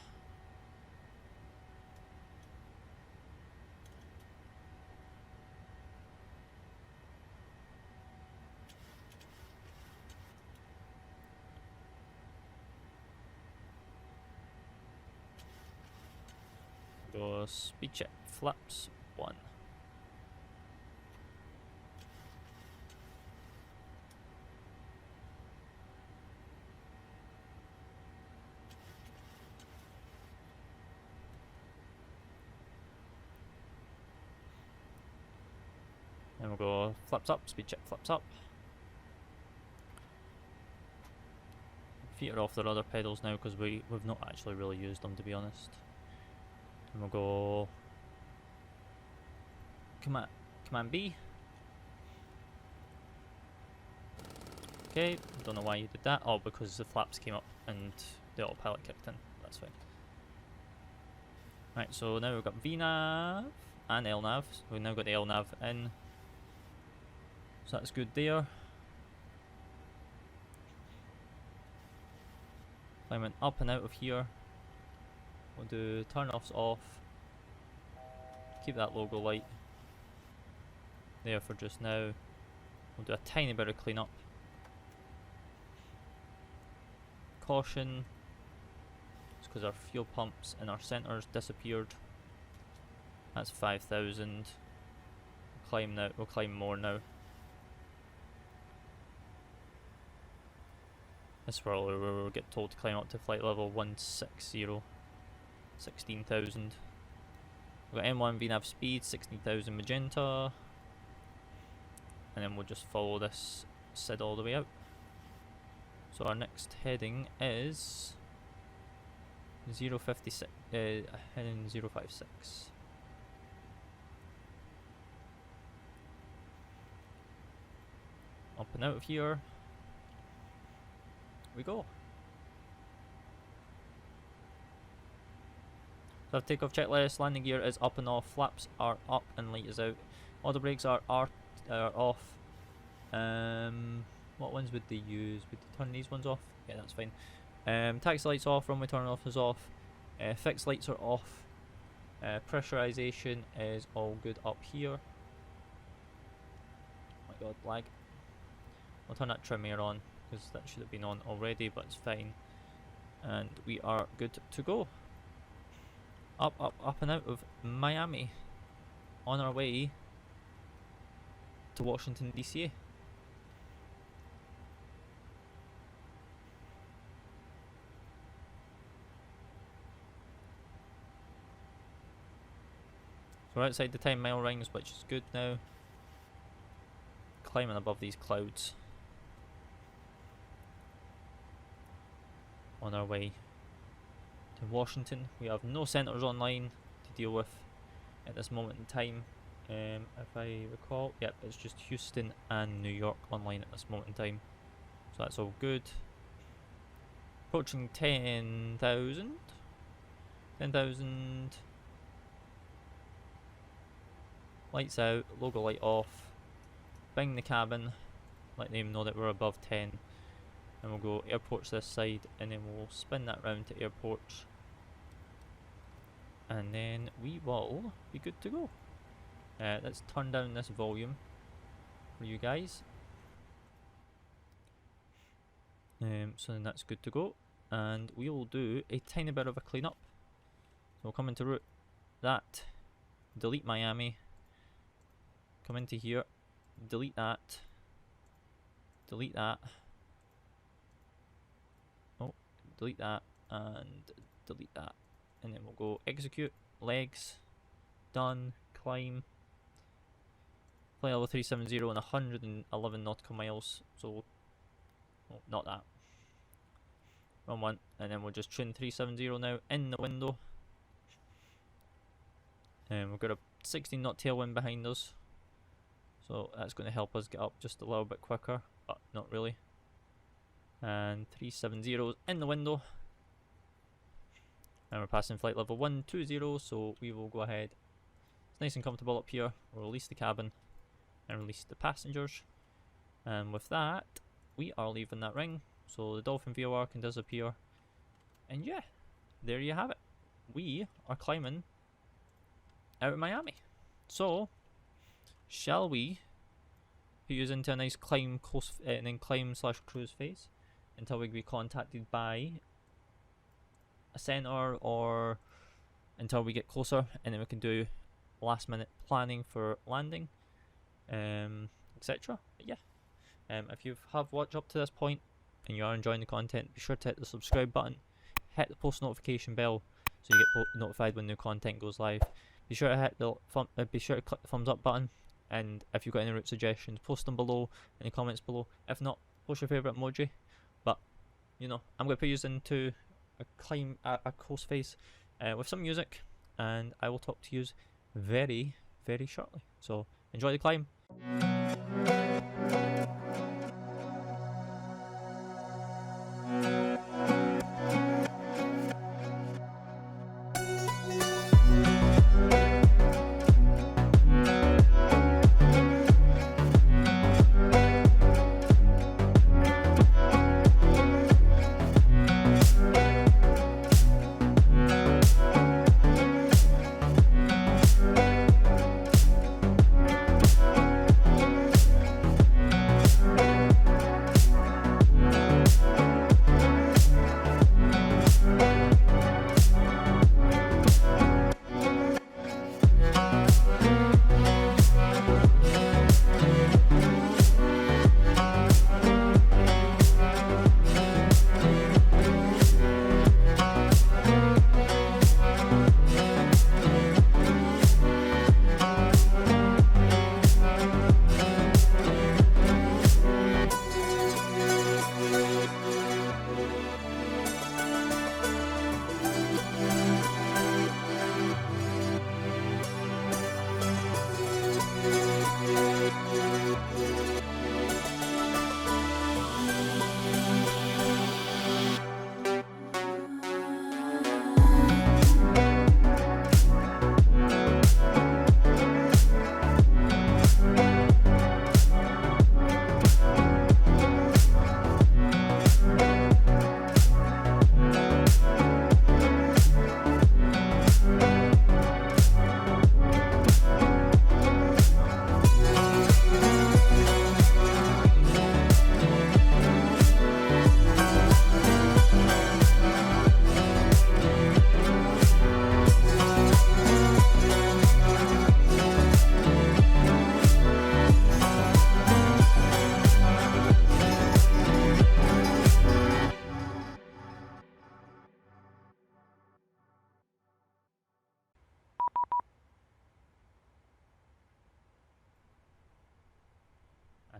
Go speed check, flaps 1. Then we'll go flaps up, speed check, flaps up. Feet are off the rudder pedals now because we've not actually really used them, to be honest. And we'll go command B. Okay, don't know why you did that. Oh, because the flaps came up and the autopilot kicked in. That's fine. Right, so now we've got VNAV and LNAV. So we've now got the LNAV in. So that's good there. Climbing up and out of here. We'll do turn offs off. Keep that logo light there for just now. We'll do a tiny bit of cleanup. Caution. It's because our fuel pumps and our centers disappeared. That's 5,000. Climb now. We'll climb more now. This is where we'll get told to climb up to flight level 160. 16,000. We've got M1 VNAV speed, 16,000 magenta. And then we'll just follow this SID all the way out. So our next heading is 056, heading 056. Up and out of here we go. So our takeoff checklist, landing gear is up and off, flaps are up and light is out. Auto brakes are off. What ones would they use? Would they turn these ones off? Yeah, that's fine. Taxi lights off, runway turn off is off. Fixed lights are off. Pressurization is all good up here. Oh my god, lag. I'll turn that trim air on because that should have been on already, but it's fine. And we are good to go. Up, up, up and out of Miami. On our way to Washington, DCA. So we're outside the 10-mile rings, which is good now. Climbing above these clouds. On our way to Washington. We have no centers online to deal with. at this moment in time. If I recall, yep, it's just Houston and New York online at this moment in time. So that's all good. Approaching 10,000. 10,000. Lights out, logo light off. Bang the cabin. Let them know that we're above 10. And we'll go airports this side, and then we'll spin that round to airports. And then we will be good to go. Let's turn down this volume for you guys. So then that's good to go. And we will do a tiny bit of a cleanup. So we'll come into route that, delete Miami, come into here, delete that, delete that, oh, delete that, and delete that. And then we'll go execute, legs, done, climb, flight level 370 and 111 nautical miles, so, oh, not that, wrong one, and then we'll just tune 370 now in the window, and we've got a 16 knot tailwind behind us, so that's going to help us get up just a little bit quicker, but not really, and 370 in the window. And we're passing flight level 120, so we will go ahead. It's nice and comfortable up here. We'll release the cabin and release the passengers. And with that, we are leaving that ring. So the Dolphin VOR can disappear. And yeah, there you have it. We are climbing out of Miami. So, shall we put you into a nice climb, and then climb / cruise phase until we be contacted by a center, or until we get closer, and then we can do last minute planning for landing, etc. Yeah, if you have watched up to this point and you are enjoying the content, be sure to hit the subscribe button, hit the post notification bell so you get notified when new content goes live. Be sure to hit the click the thumbs up button, and if you've got any route suggestions, post them below in the comments below. If not, post your favourite emoji. But you know, I'm going to put you into a coast face with some music, and I will talk to you very, very shortly. So enjoy the climb.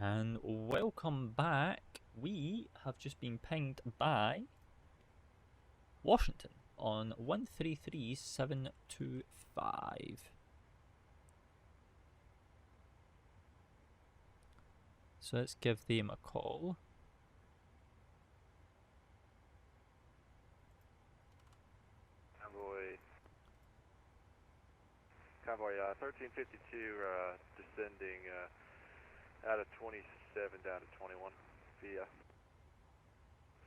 And welcome back. We have just been pinged by Washington on 133725. So let's give them a call. Convoy 1352 descending out of 27 down to 21 via.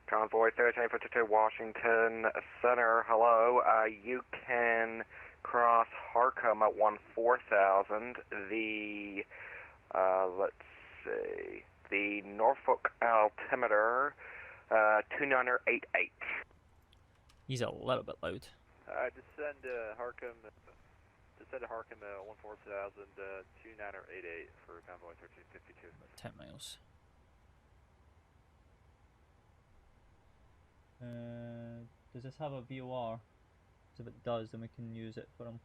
Convoy 1352 Washington Center, hello. You can cross Harcum at 14,000. The, let's see, the Norfolk altimeter, 2988. He's a little bit loud. Descend Harcum. Descend to Harcum 14,000, 2988 for Convoy 1352. 10 miles. Does this have a VOR? 'Cause if it does, then we can use it for him.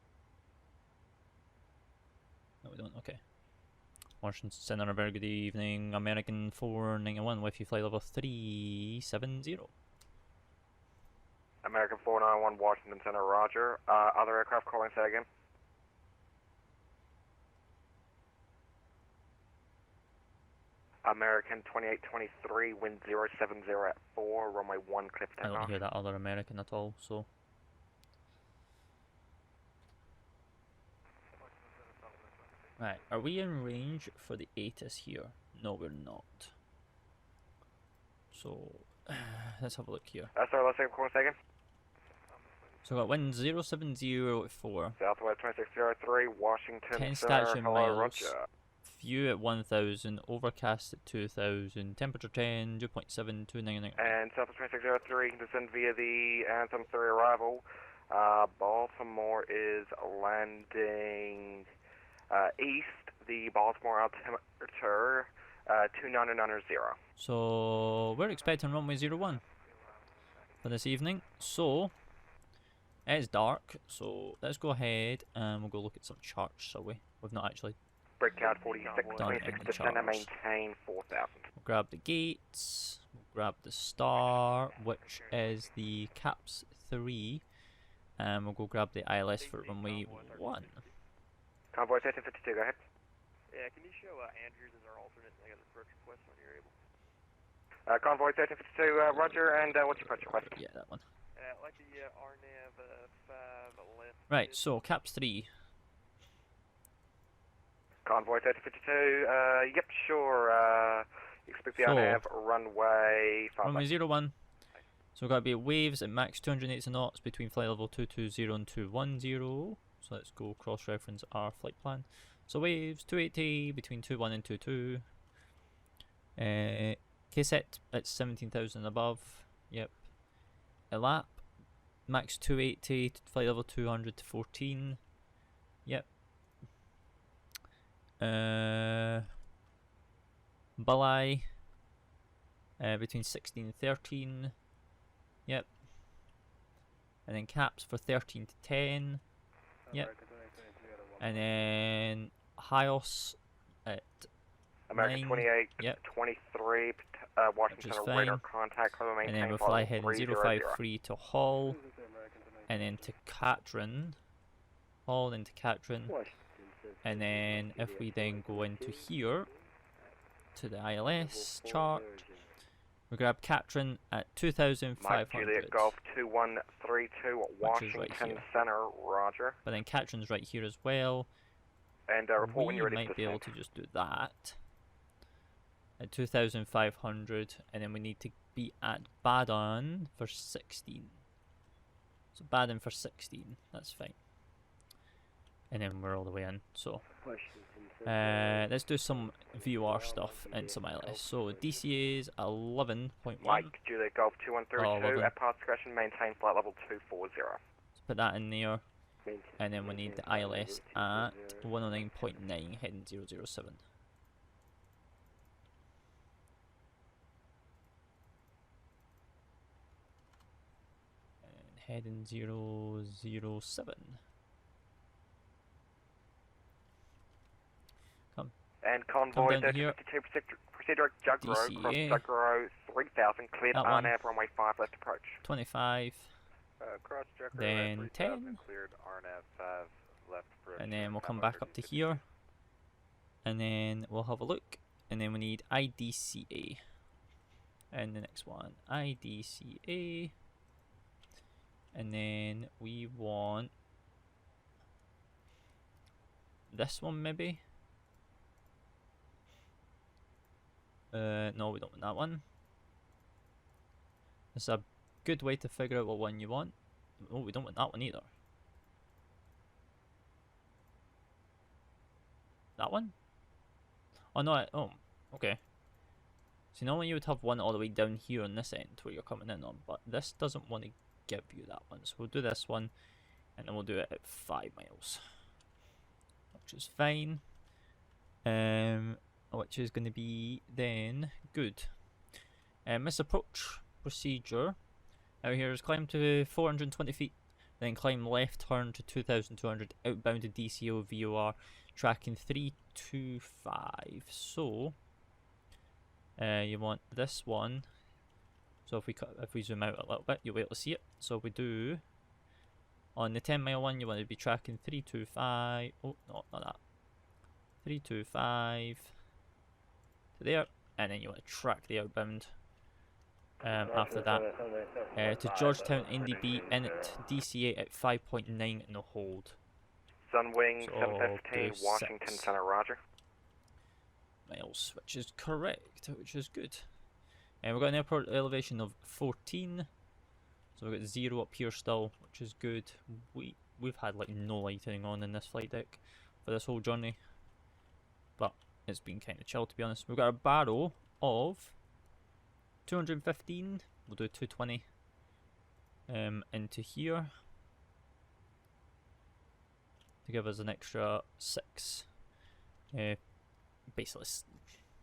No, we don't. Okay. Washington Center, a very good evening. American 491 with you, flight level 370. American 491 Washington Center, roger. Other aircraft calling, say again. American 2823, wind 070 at 4, runway 1, clear for I don't takeoff. hear that other American at all, so. Right, are we in range for the ATIS here? No, we're not. So, let's have a look here. Sorry, let's take a call, second. So we got wind 070 at 4. Southwest 2603, Washington 10 Center, station hello, miles. roger. View at 1000, overcast at 2000, temperature 10, 2.7, 299. And Southwest 2603, you can descend via the Anthem 3 arrival. Baltimore is landing east, the Baltimore altimeter, 2990. So we're expecting runway 01 for this evening. So it's dark, so let's go ahead and we'll go look at some charts, shall we? We've not actually Breakout 46, done 26, any descend and charts. maintain 4,000. We'll grab the gates, we'll grab the star, which is the CAPS 3, and we'll go grab the ILS for runway 1. Convoy 1352, go ahead. Yeah, can you show Andrews as our alternate? I got an approach request when you're able. Convoy 1352, roger, and what's your approach request? Yeah, that one. I'd like the RNAV 5 left. Right, so CAPS 3. Convoy 1352, yep, sure, expect the So, RNAV runway 5 Runway 01. So we've got to be at waves at max 280 knots between flight level 220 and 210. So let's go cross-reference our flight plan. So waves 280 between 21 and 22. KSET at 17,000 above. Yep. ELAP max 280 to flight level 200 to 14. Yep. Bulli between 16 and 13. Yep. And then caps for 13 to 10. Yep. And then HIOS at American 9. 28, Yep. 23, Washington is Center, radar fine. contact, cover And maintain then we'll flight fly level heading 300. 053 to Hull. And then to Katrin. Hull, then to Katrin. And then if we then go into here, to the ILS chart, we grab Katrin at Mike Juliet 2,500. Golf 2132, Washington right here. Center, roger. But then Katrin's right here as well. And report when We you're ready might to be able descend. to just do that at 2,500, and then we need to be at Baden for 16. So Baden for 16, that's fine. And then we're all the way in. So let's do some VOR stuff and some ILS. So DCA's 11.1. Mike Juliet Golf 2132, 11. at path discretion, maintain flight level 240. Let's put that in there. And then we need the ILS at 109.9, heading 007. And heading 007. Come. And convoy down here. 1352, proceed direct Jugro, cross DCA. Jugro 3000, cleared That one. RNAV runway 5 left approach. 25. Cross Jugro Then 10. cleared RNAV 5 left approach. And then we'll come back up to here. And then we'll have a look and then we need IDCA. And the next one, IDCA. And then we want this one maybe. No, we don't want that one. It's a good way to figure out what one you want. Oh, we don't want that one either. That one? Oh no, oh, okay. So normally you would have one all the way down here on this end where you're coming in on, but this doesn't want to give you that one. So we'll do this one, and then we'll do it at 5 miles. Which is fine. Which is going to be then good. Misapproach procedure. Out here is climb to 420 feet, then climb left turn to 2,200, outbound to DCO VOR, tracking 325. So you want this one. So if we zoom out a little bit, you'll be able to see it. So if we do on the 10-mile one, you want to be tracking 325. Oh no, not that. 325 to there, and then you want to track the outbound. After that, to Georgetown NDB init DCA at 5.9 no hold. Sunwing So 715, do Washington 6 Center, roger. miles, which is correct, which is good. And we've got an airport elevation of 14, so we've got 0 up here still, which is good. We've had like no lighting on in this flight deck for this whole journey, but it's been kind of chill to be honest. We've got a barrow of 215, we'll do 220 into here to give us an extra 6, basically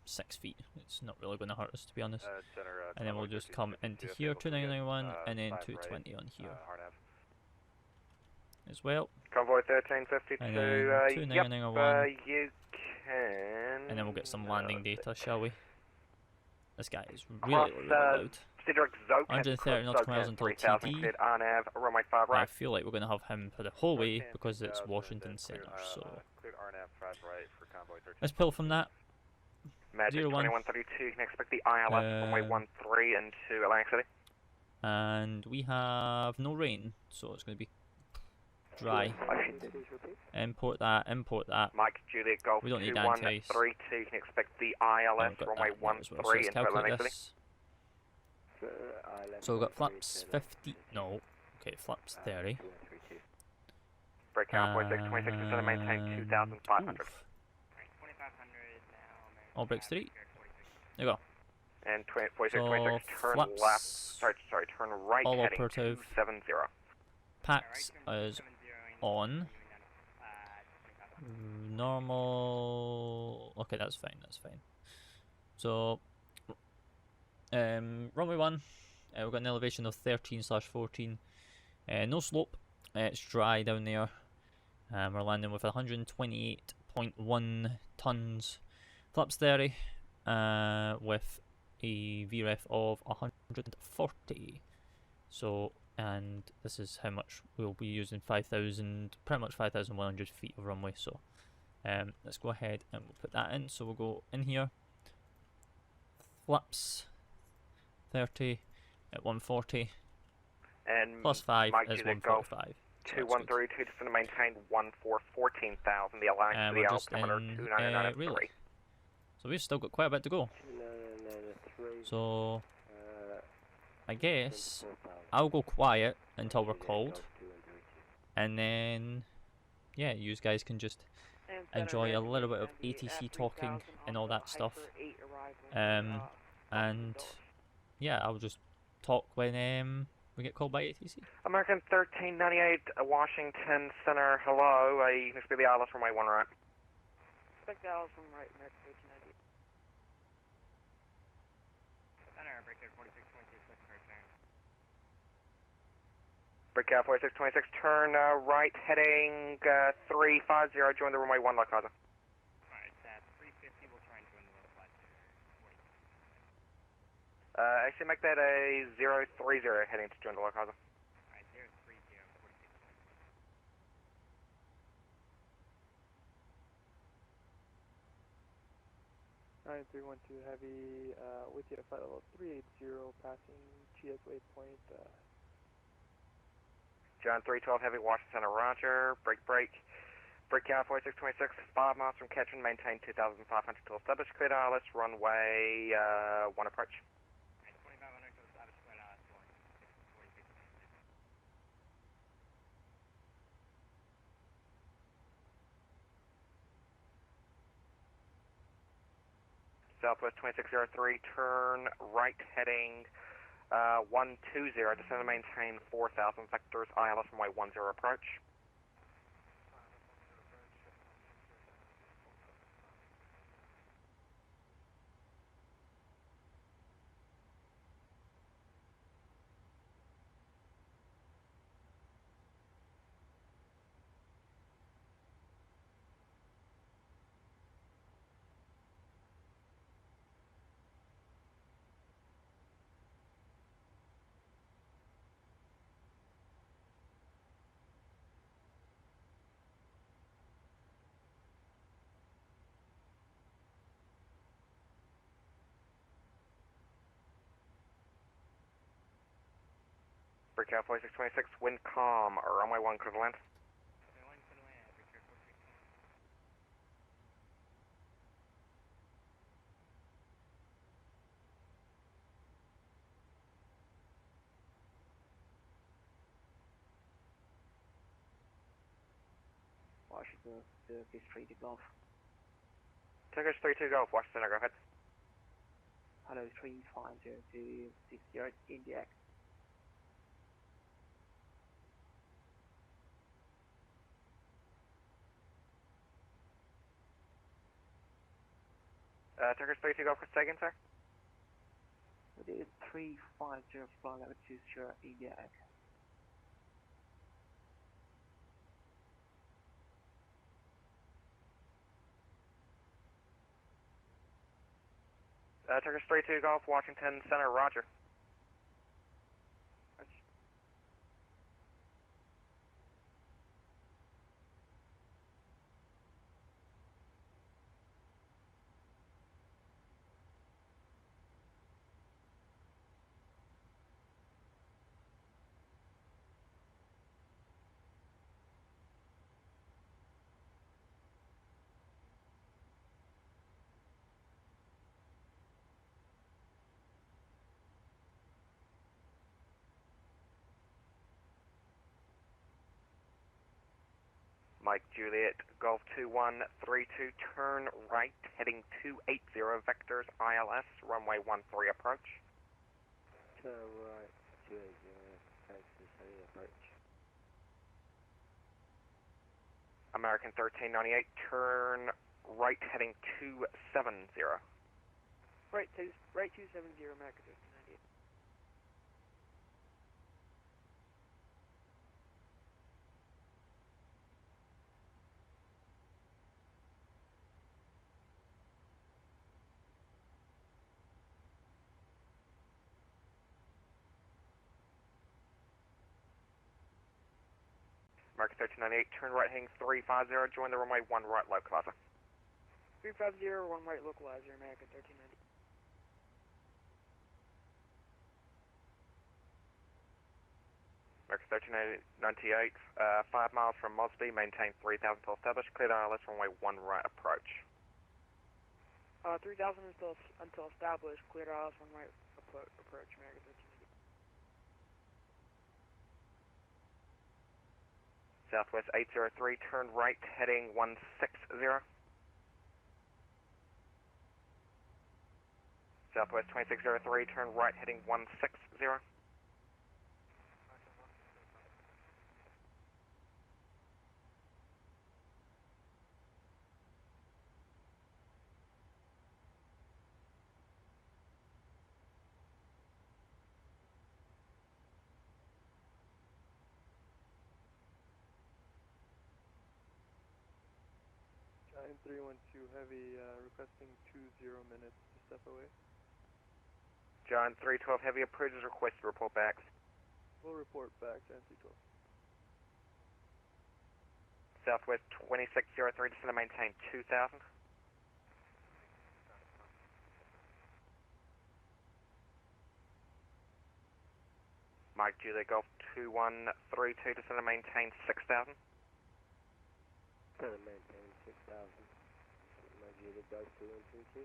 6 feet. It's not really going to hurt us to be honest. And then we'll just come into here, 2991, and then 220 on here as well. Convoy 1352, And then 2991, you can... and then we'll get some landing data, shall we? This guy is really loud. Cedric Zokin, 130 nautical miles until 3000 TD. feet RNAV, runway 5 I right. feel like we're going to have him for the whole way because it's Washington Center. So Cleared RNAV 5 right for convoy 13. let's pull from that. Magic 01. 2132, you can expect the ILS runway 13 into Atlantic City. And we have no rain, so it's going to be dry. Import that, import that. Mike Juliet Golf We don't need 2132, you can expect the Oh, ILS we've got runway that now as well. So 13 let's into calculate Atlantic City. this. So we've got flaps 50. No, okay, flaps 30. Break out, 4626, descend and maintain 2500. Oof. All breaks 3. There you go. And 4626, So turn flaps, left, sorry, turn right all heading operative. 270. Pax is on. Normal. Okay, that's fine. That's fine. So, runway 1. We've got an elevation of 13/14. No slope. It's dry down there. We're landing with 128.1 tons. Flaps 30. With a VREF of 140. So, and this is how much we'll be using, 5,000, pretty much 5,100 feet of runway. So let's go ahead and we'll put that in. So we'll go in here, flaps 30 at 140, And plus 5 Mike is Juliet Golf 145. 2132, descend and maintain 14,000. The Atlantic And City we're just altimeter in 299 relay. So we've still got quite a bit to go. So I guess I'll go quiet until we're called, and then yeah, you guys can just enjoy a little bit of ATC talking and all that stuff. And yeah, I'll just talk when we get called by ATC. American 1398, Washington Center, hello. You can speak the ILS runway 1 right. Expect the ILS from right, American 1398. Center, breaker 4626, second return. Break out 4626, turn right heading 350, join the runway 1 Lakaza. Alright, at 350, we'll try and join the road flight. Actually make that a 030 heading to join the Lakaza. Alright, 030, 46. Giant 312 Heavy, with you at flight level 380, passing GS waypoint. Giant 312 Heavy, Washington Center, roger. Break. Break California 626, 5 miles from Ketchum, maintain 2,500 till established. Cleared ILS, runway 1 approach. 2,500 till established, cleared ILS, 46. Southwest 2603, turn right heading 120, descend and maintain 4,000 vectors, ILS runway 10 approach. Break California 626, wind calm, runway 1 clear to land. Washington, Turkish 3 to Golf. Turkish 32 Golf, Washington, go ahead. Hello, 350 60 India. Turkish 32 Golf, what's taken, sir? It is 350 flight level 20 India. Turkish 32 Golf, Washington Center, roger. Mike Juliet, Golf 2132, turn right, heading 280 vectors, ILS, runway 13 approach. Turn right, 280, Texas, heavy approach. American 1398, turn right, heading 270. Right 270, American 1398. American 1398, turn right, heading 350, join the runway 1 right localizer. 350, 1 right localizer, American 1390. American 1398, 5 miles from Mosby, maintain 3,000 till established, cleared ILS, runway 1 right approach. 3,000 until established, cleared ILS, 1 right approach, American 1390. Southwest 803, turn right, heading 160. Southwest 2603, turn right, heading 160. Giant 312 Heavy, requesting 20 minutes to step away. Giant 312 Heavy, approved as requested, report back. We'll report back, Giant 312. Southwest 2603, descend and maintain 2,000. Mike Juliet Golf 2132, descend and maintain 6,000. Descend and maintain 6,000. My Juliet Golf 2132.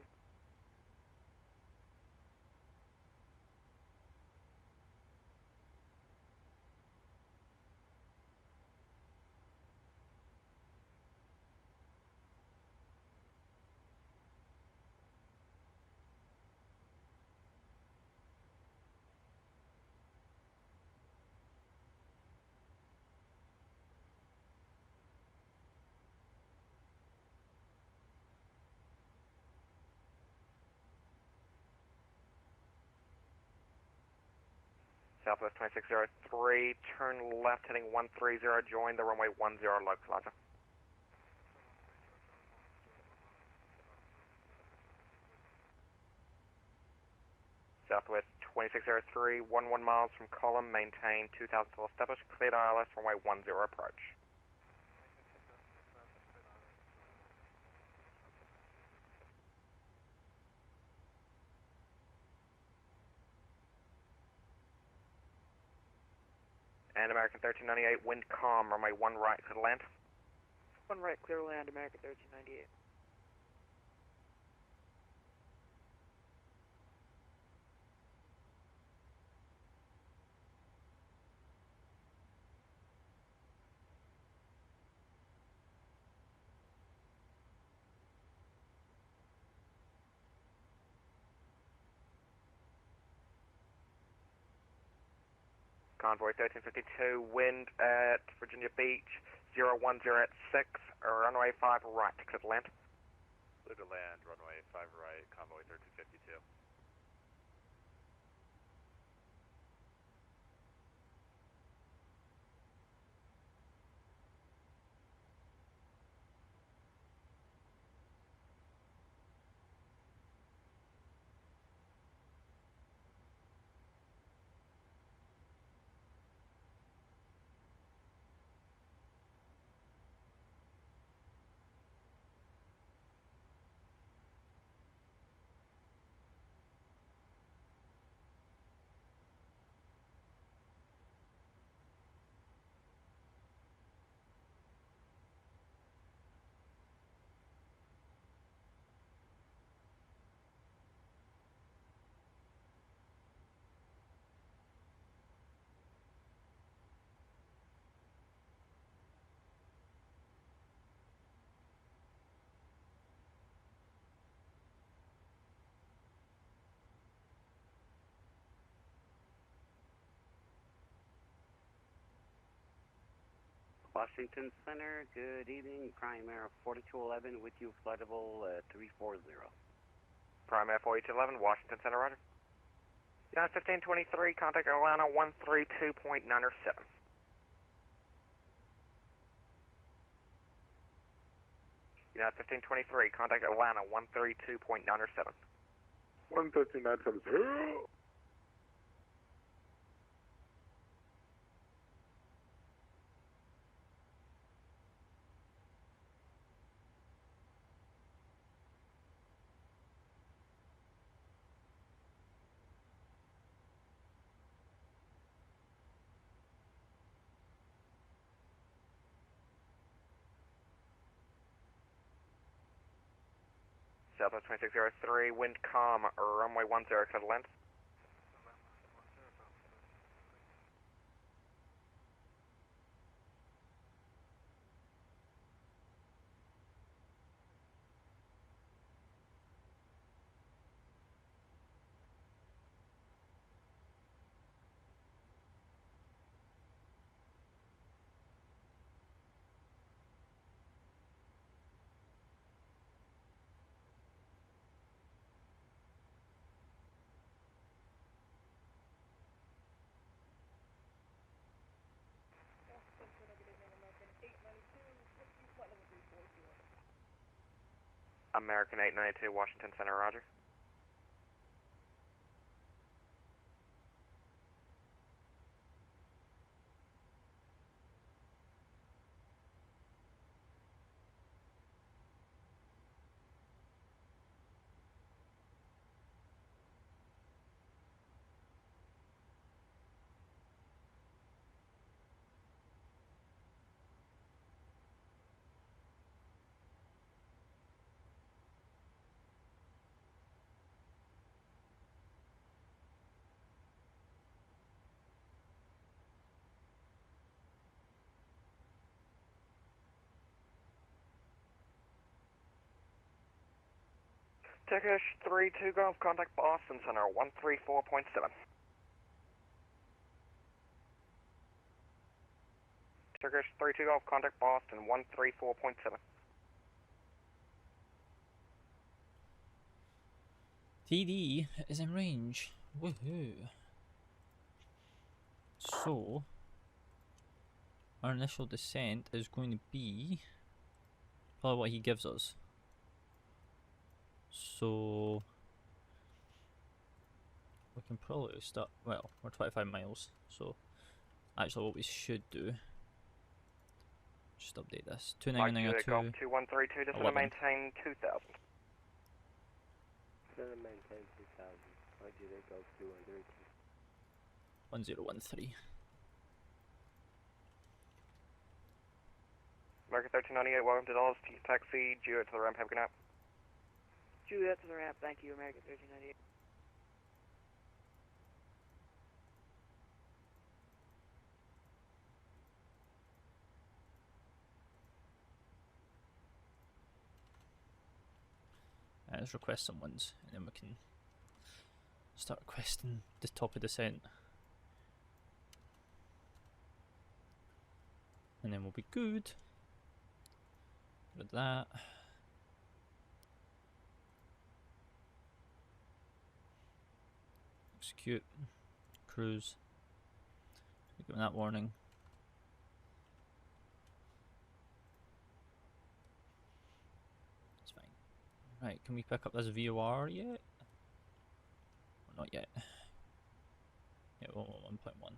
Southwest 2603, turn left heading 130, join the runway 10 localizer. Southwest 2603, 11 miles from column, maintain 2,000 till established, cleared ILS, runway 10 approach. And American 1398, wind calm, runway 1 right, clear to land. 1 right, clear to land, American 1398. Convoy 1352, wind at Virginia Beach, 010 at 6, runway 5 right, clear to land. Clear to land, runway 5 right, Convoy 1352. Washington Center, good evening. Prime Air 4211 with you, flightable 340. Prime Air 4211, Washington Center, roger. United 1523, contact Atlanta 132.907. United 1523, contact Atlanta 132.907. 13970. Southwest 2603, wind calm, runway 10, clear to land. American 892, Washington Center, roger. Turkish 32 Golf, contact Boston Center 134.7. Turkish 32 Golf, contact Boston 134.7. TD is in range. Woohoo! So, our initial descent is going to be probably what he gives us. So, we can probably start. Well, we're 25 miles, so actually, what we should do. Just update this. Mike Juliet Golf 2992. 2132, descend and maintain 2000. Descend and maintain 2000. Mike Juliet Golf 2132. 1013. American 1398, welcome to Dallas, taxi, Juliet to the ramp, have a good night. Juliet to the ramp, thank you, American 1398. Let's request someone's, and then we can start requesting the top of descent. And then we'll be good. Rid of that. Execute. Cruise. Give them that warning. It's fine. Right, can we pick up this VOR yet? Or not yet. Yeah, 1.1.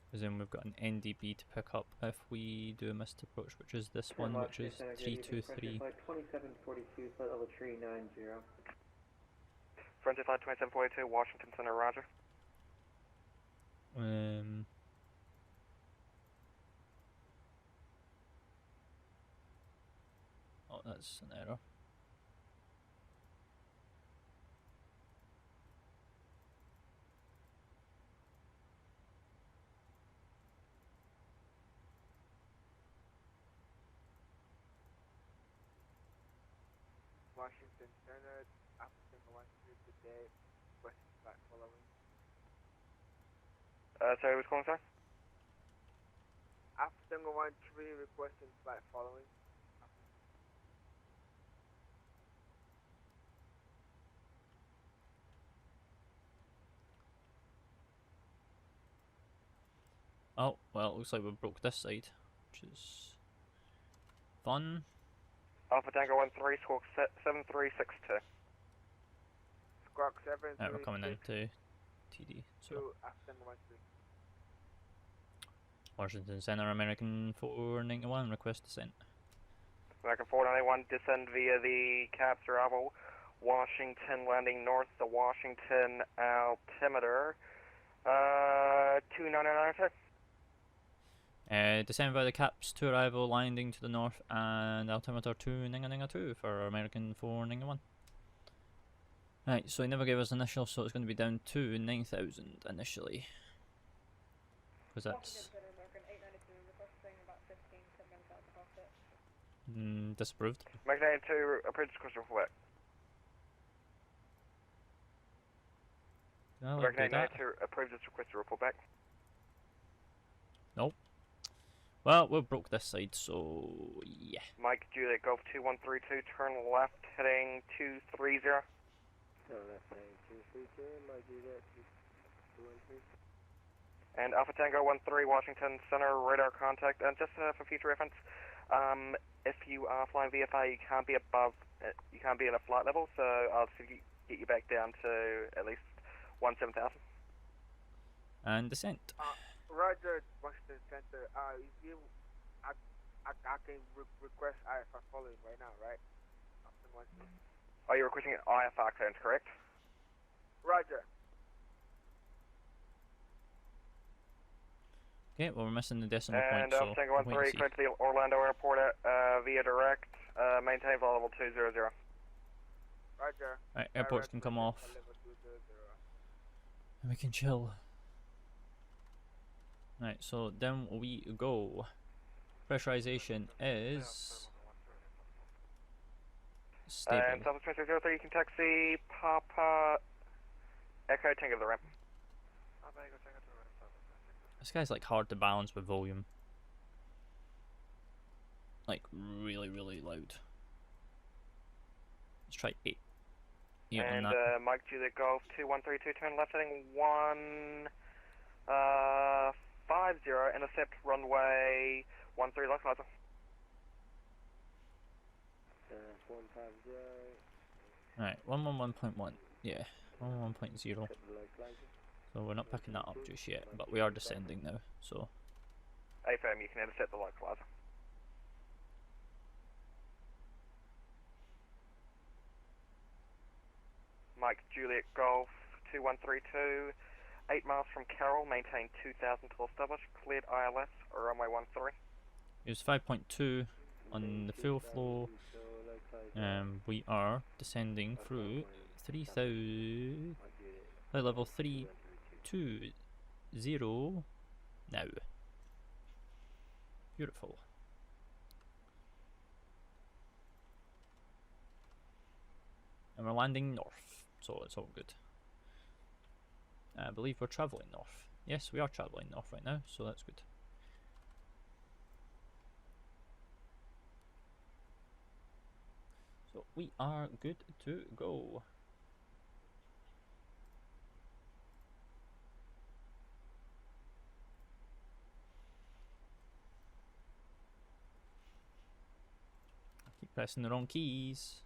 Because then we've got an NDB to pick up if we do a missed approach, which is this one, which is 323. Flight 2742, flight level 390. Frontier Flight 2742, Washington Center, roger. Oh, that's an error. Washington Center, African 13 today, west flight following. Sorry, who's calling, sir? African 13 requesting flight following. Oh, well, it looks like we broke this side, which is fun. Alpha Tango 13, squawk 7362. Squawk 7. Right, we're coming into TD. So, African 13. Washington Center, American 491, request descent. American 491, descend via the cabs arrival. Washington landing north to Washington altimeter. 2992. Descend via the caps to arrival, landing to the north, and altimeter 2992 for American 491. Right, so he never gave us initial, so it's going to be down to 9,000 initially. Because that's disapproved. American 82, approved discussion for what? Did I American do that? 82, approved this request to report back. Nope. Well, we broke this side, so yeah. Mike Juliet Golf 2132, turn left heading 230. Turn left heading 232, Mike Juliet 213. And Alpha Tango 13, Washington Center, radar contact. And just for future reference, if you are flying VFR, you can't be above, you can't be at a flight level, so I'll get you back down to at least 17,000. And descent. Roger, Washington Center. I can request IFR following right now, right? Are you requesting an IFR clearance, correct? Roger. Okay, well, we're missing the decimal And point, so Tango 13, clear to the Orlando airport via direct, maintain flight level 200. Roger. right, airports can come off, and we can chill. Right, so then we go. Pressurization is stable. And Southwest 2603, you can taxi Papa Echo Tango to the ramp. This guy's like hard to balance with volume. Like really, really loud. Let's try 8. Yeah, And on that. Mike Juliet Golf 2132, turn left heading 150, intercept runway 13 localizer. 150. Right, 111.1. Yeah, 111.0. So we're not picking that up just yet, but we are descending now, so. AFM, you can intercept the localizer. Mike Juliet Golf 2132, 8 miles from Carroll, maintain 2000 till established, cleared ILS, runway 13. It was 5.2 on the fuel flow. We are descending through 3000, level 320 now. Beautiful. And we're landing north, so it's all good. I believe we're travelling north. Yes, we are travelling north right now, so that's good. So we are good to go. I keep pressing the wrong keys.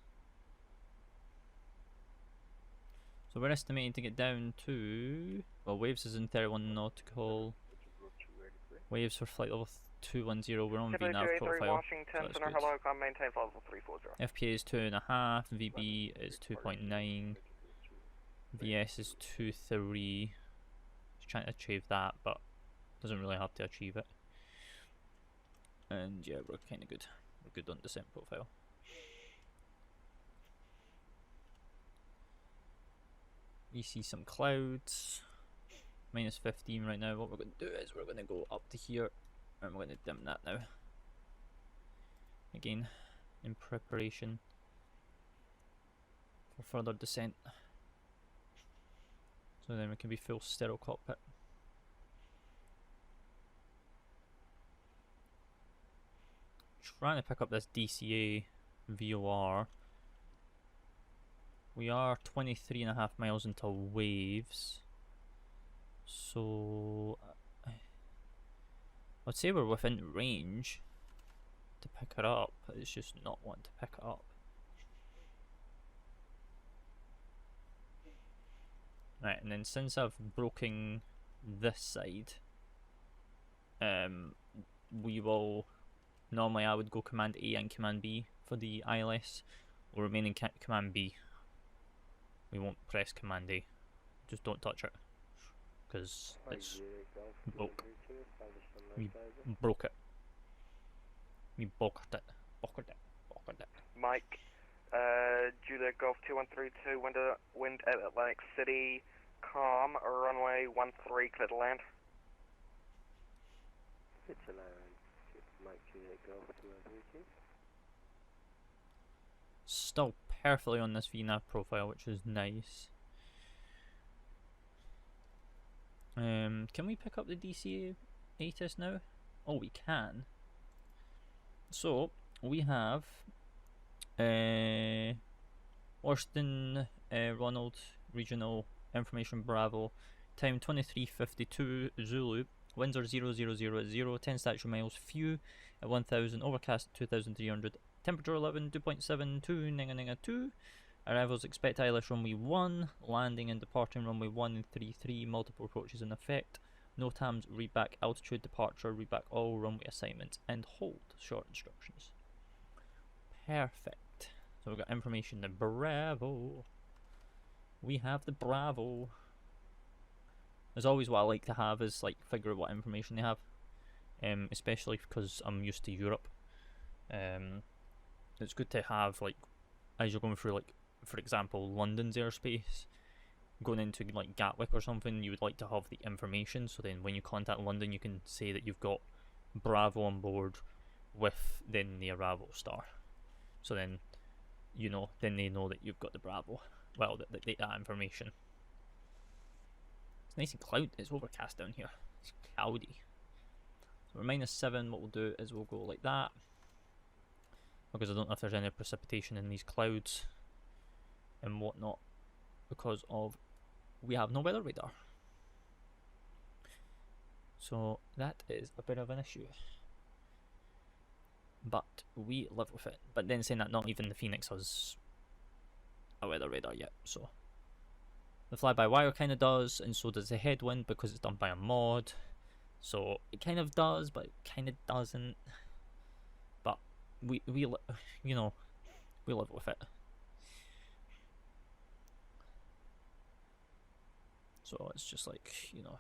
So we're estimating to get down to, well, waves is in 31 nautical. Waves for flight level 210. We're on VNAV profile. Washington, So center, hello, come maintain flight level 340. FPA is 2.5, VB is 2.9, VS is 2.3. Just trying to achieve that, but doesn't really have to achieve it. And yeah, we're kind of good. We're good on descent profile. We see some clouds. Minus 15 right now. What we're going to do is we're going to go up to here, and we're going to dim that now. Again, in preparation for further descent. So then we can be full stereo cockpit. Trying to pick up this DCA VOR. We are 23.5 miles into waves. So I'd say we're within range to pick it up. It's just not wanting to pick it up. Right, and then since I've broken this side, we will normally I would go command A and command B for the ILS. We'll remain in command B. We won't press command A. Just don't touch it, because it's broke. We broke it. We boggered it. Boggered it. Boggered it. Mike, Juliet Golf 2132, wind at Atlantic City, calm, runway 13, clear to land. It's allowed. Mike Juliet Golf 2132. Still perfectly on this VNAV profile, which is nice. Can we pick up the DCA ATIS now? Oh, we can. So we have Austin Ronald Regional Information Bravo, time 23:52 Zulu, winds are 000 10 statute miles, few at 1000, overcast at 2300, temperature 11, 2.72, Ninga 2. Arrivals expect ILS runway 1, landing and departing runway 1 and 33, multiple approaches in effect. NOTAMs, read back, altitude, departure, read back all runway assignments, and hold. Short instructions. Perfect. So we've got information, the Bravo. We have the Bravo. As always, what I like to have is like figure out what information they have. Especially because I'm used to Europe. It's good to have, like, as you're going through, like, for example, London's airspace, going into like Gatwick or something, you would like to have the information, so then when you contact London you can say that you've got Bravo on board with then the arrival star. So then, you know, then they know that you've got the Bravo. Well, that information. It's nice and cloudy. It's overcast down here. It's cloudy. So we're -7. What we'll do is we'll go like that, because I don't know if there's any precipitation in these clouds and whatnot, because of we have no weather radar. So that is a bit of an issue. But we live with it. But then saying that, not even the Phoenix has a weather radar yet. So the fly-by-wire kind of does, and so does the headwind, because it's done by a mod. So it kind of does, but it kind of doesn't. But we you know, we live with it. So it's just like, you know.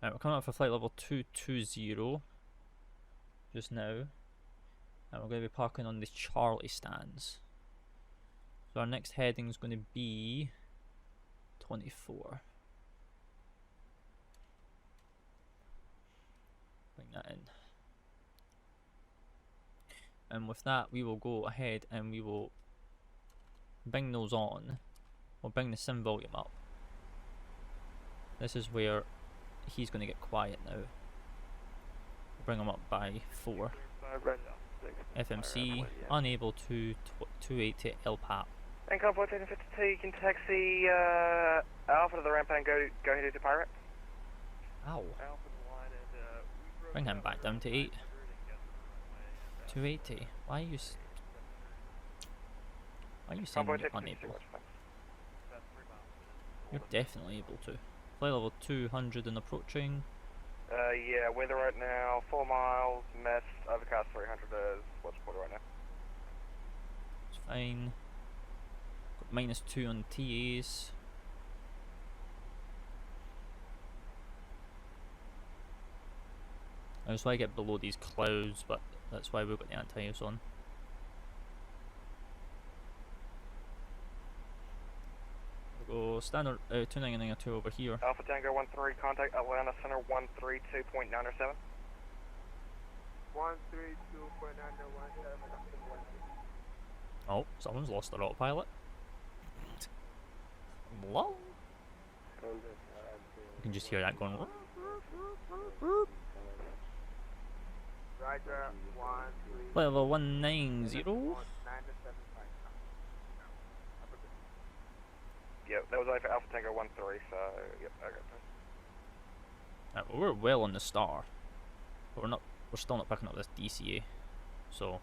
Right, we're coming up for flight level 220 just now, and we're going to be parking on the Charlie stands. So our next heading is going to be 24. Bring that in. And with that, we will go ahead and we will bring those on. We'll bring the sim volume up. This is where he's going to get quiet now. We'll bring him up by 4. FMC, unable to 280 LPAP. And Convoy 1052, you can taxi Alpha to the ramp and go ahead to Pirate. Ow. Bring him back down to 8. 280. Why are you saying you're unable? You're definitely able to. Flight level 200 and approaching. Yeah, weather right now, 4 miles, mist, overcast 300 is what's quarter right now. It's fine. Got -2 on TAs. That's why I get below these clouds, but that's why we've got the anti-air's on. We'll go standard 29902 over here. Alpha Tango 13, contact Atlanta Center 132.907. 132.917. Oh, someone's lost their autopilot. Hello? You can just hear that going. Roger, 132.975. Level 190. Yep, that was only for Alpha Tango 13, so yep, I got that. Well, we're well on the star, but we're still not picking up this DCA, so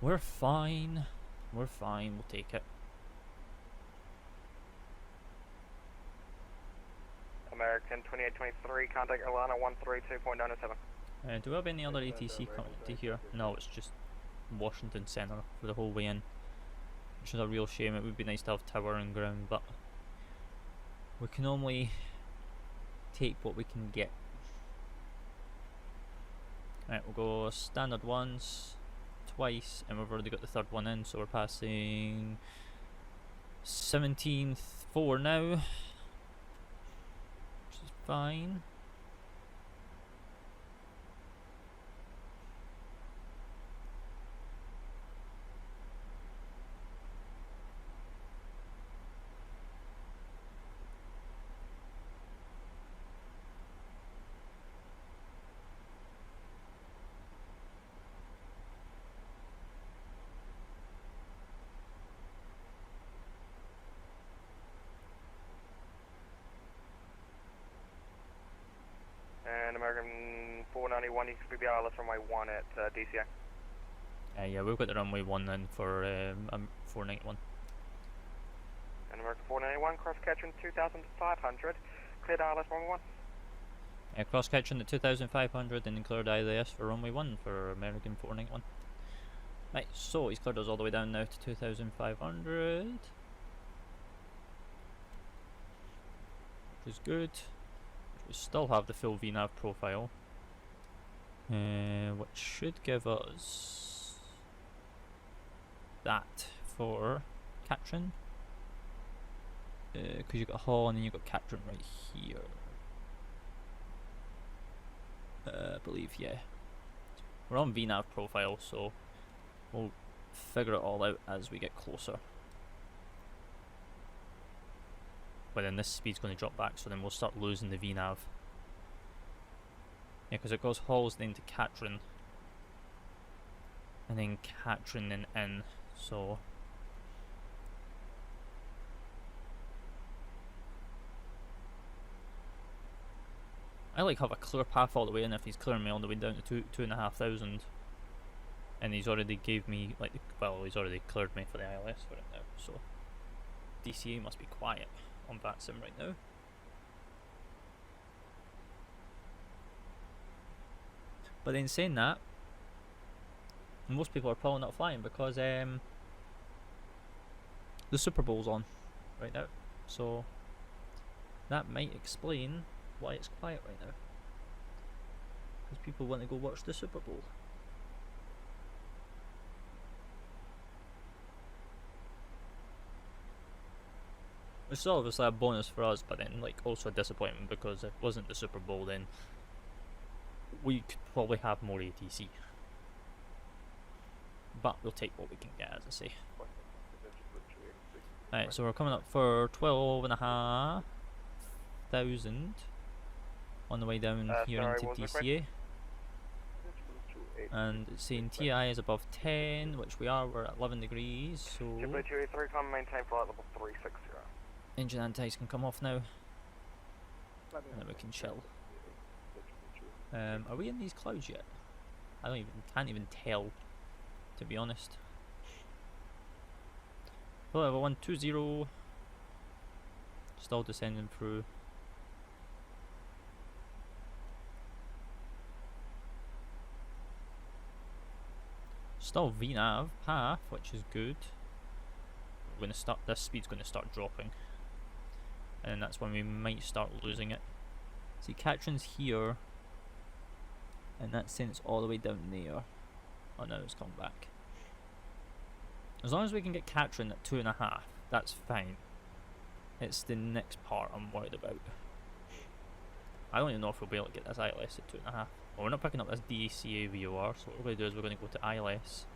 we're fine. We'll take it. American 2823, contact Atlanta 132.907. Do we have any other ATC coming to here? No, it's just Washington Center for the whole way in, which is a real shame. It would be nice to have tower and ground, but we can only take what we can get. Right, we'll go standard once, twice, and we've already got the third one in, so we're passing 17.4 now, which is fine. And American 491, you can be ILS runway 1 at DCA. Yeah, we've got the runway 1 in for 491. And American 491, cross catching 2,500, cleared ILS runway 1. Cross catching at 2,500 and cleared ILS for runway 1 for American 491. Right, so he's cleared us all the way down now to 2,500, which is good. We still have the full VNAV profile, which should give us that for Katrin. Because you've got Hall and then you've got Katrin right here. I believe, yeah. We're on VNAV profile, so we'll figure it all out as we get closer. But then this speed's going to drop back, so then we'll start losing the VNAV. Yeah, because it goes Halls then to Katrin. And then Katrin then in, so... I like have a clear path all the way in if he's clearing me all the way down to 2,500. And he's already gave me, like, well, he's already cleared me for the ILS for it now, so... DCA must be quiet on VATSIM right now. But then saying that, most people are probably not flying because the Super Bowl's on right now, so that might explain why it's quiet right now. Because people want to go watch the Super Bowl. Which is obviously a bonus for us, but then like also a disappointment because if it wasn't the Super Bowl, then we could probably have more ATC. But we'll take what we can get, as I say. Alright, so we're coming up for 12,500 on the way down here into DCA. And it's saying TI is above 10, which we are, we're at 11 degrees, so... Gigabyte 3, come maintain flight level 360. Engine anti-ice can come off now. And then we can chill. Are we in these clouds yet? Can't even tell, to be honest. Level 120. Still descending through. Still VNAV path, which is good. We're gonna start. This speed's gonna start dropping, and that's when we might start losing it. See, Katrin's here, and that's saying it's all the way down there. Oh no, it's come back. As long as we can get Katrin at 2.5, that's fine. It's the next part I'm worried about. I don't even know if we'll be able to get this ILS at 2.5. Well, we're not picking up this DCA VOR, so what we're going to do is we're going to go to ILS.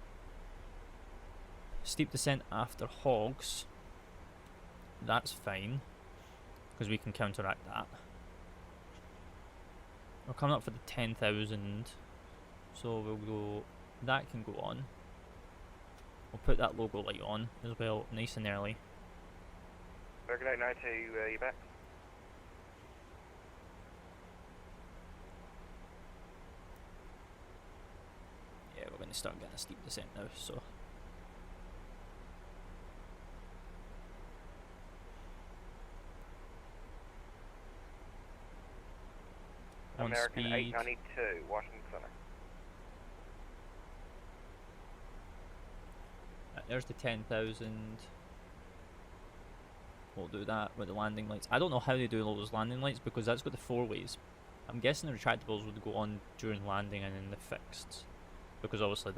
Steep descent after hogs. That's fine, because we can counteract that. We're coming up for the 10,000, so we'll go. That can go on. We'll put that logo light on as well, nice and early. Good night, night to you back. Yeah, we're going to start getting a steep descent now, so. American speed. 892, Washington Center. There's the 10,000. We'll do that with the landing lights. I don't know how they do all those landing lights because that's got the 4 ways. I'm guessing the retractables would go on during landing and then the fixed, because obviously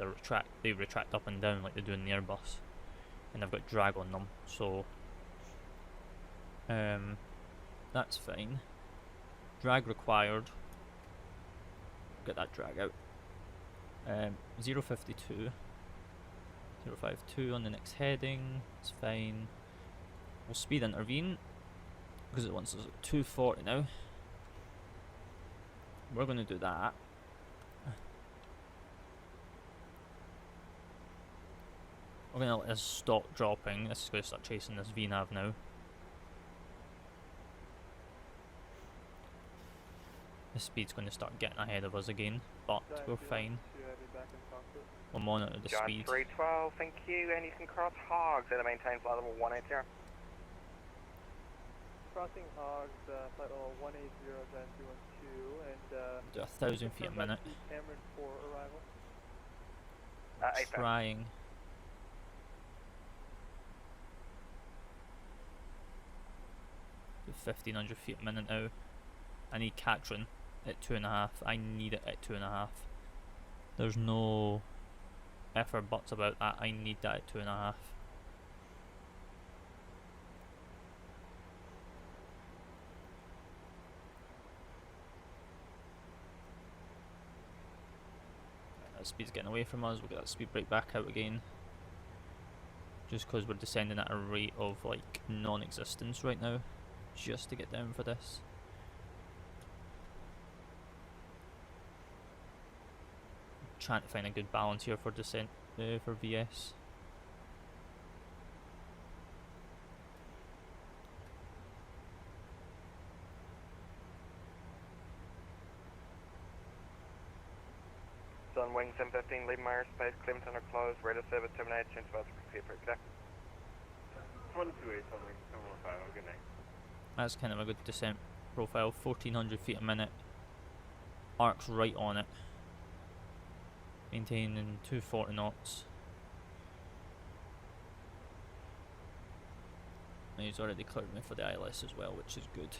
they retract up and down like they do in the Airbus, and they've got drag on them. So that's fine. Drag required. Get that drag out. 052. 052 on the next heading, it's fine. We'll speed intervene because it wants us at 240 now. We're going to do that. We're going to let this stop dropping. This is going to start chasing this VNAV now. The speed's going to start getting ahead of us again, but we're fine. We'll monitor the John speed. 312, thank you, and you can cross hogs at a maintain flight level 180. Crossing hogs, flight level 180, John 312, and Do 1,000 feet a minute. Cameron for arrival. Trying. Do 1,500 feet a minute now. I need Katrin at 2.5. I need it at 2.5. There's no if or buts about that. I need that at 2.5. That speed's getting away from us. We'll get that speed brake back out again. Just because we're descending at a rate of like non-existence right now. Just to get down for this. Trying to find a good balance here for descent for VS. Sunwing 715, leaving my airspace, clearance under close, radar service terminated, change about to proceed for exact. 128 Sunwing 715, good night. That's kind of a good descent profile. 1400 feet a minute. Arc's right on it. Maintaining 240 knots. And he's already cleared me for the ILS as well, which is good.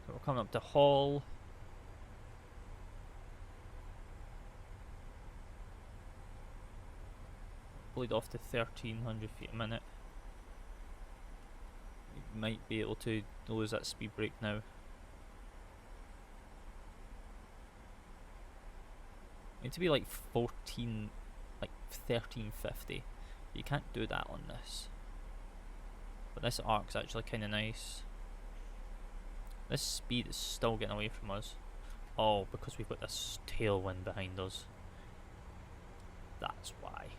So we're coming up to Hall. Bleed off to 1300 feet a minute. We might be able to lose that speed brake now. Need to be like 1350. You can't do that on this. But this arc's actually kind of nice. This speed is still getting away from us. Oh, because we've got this tailwind behind us. That's why.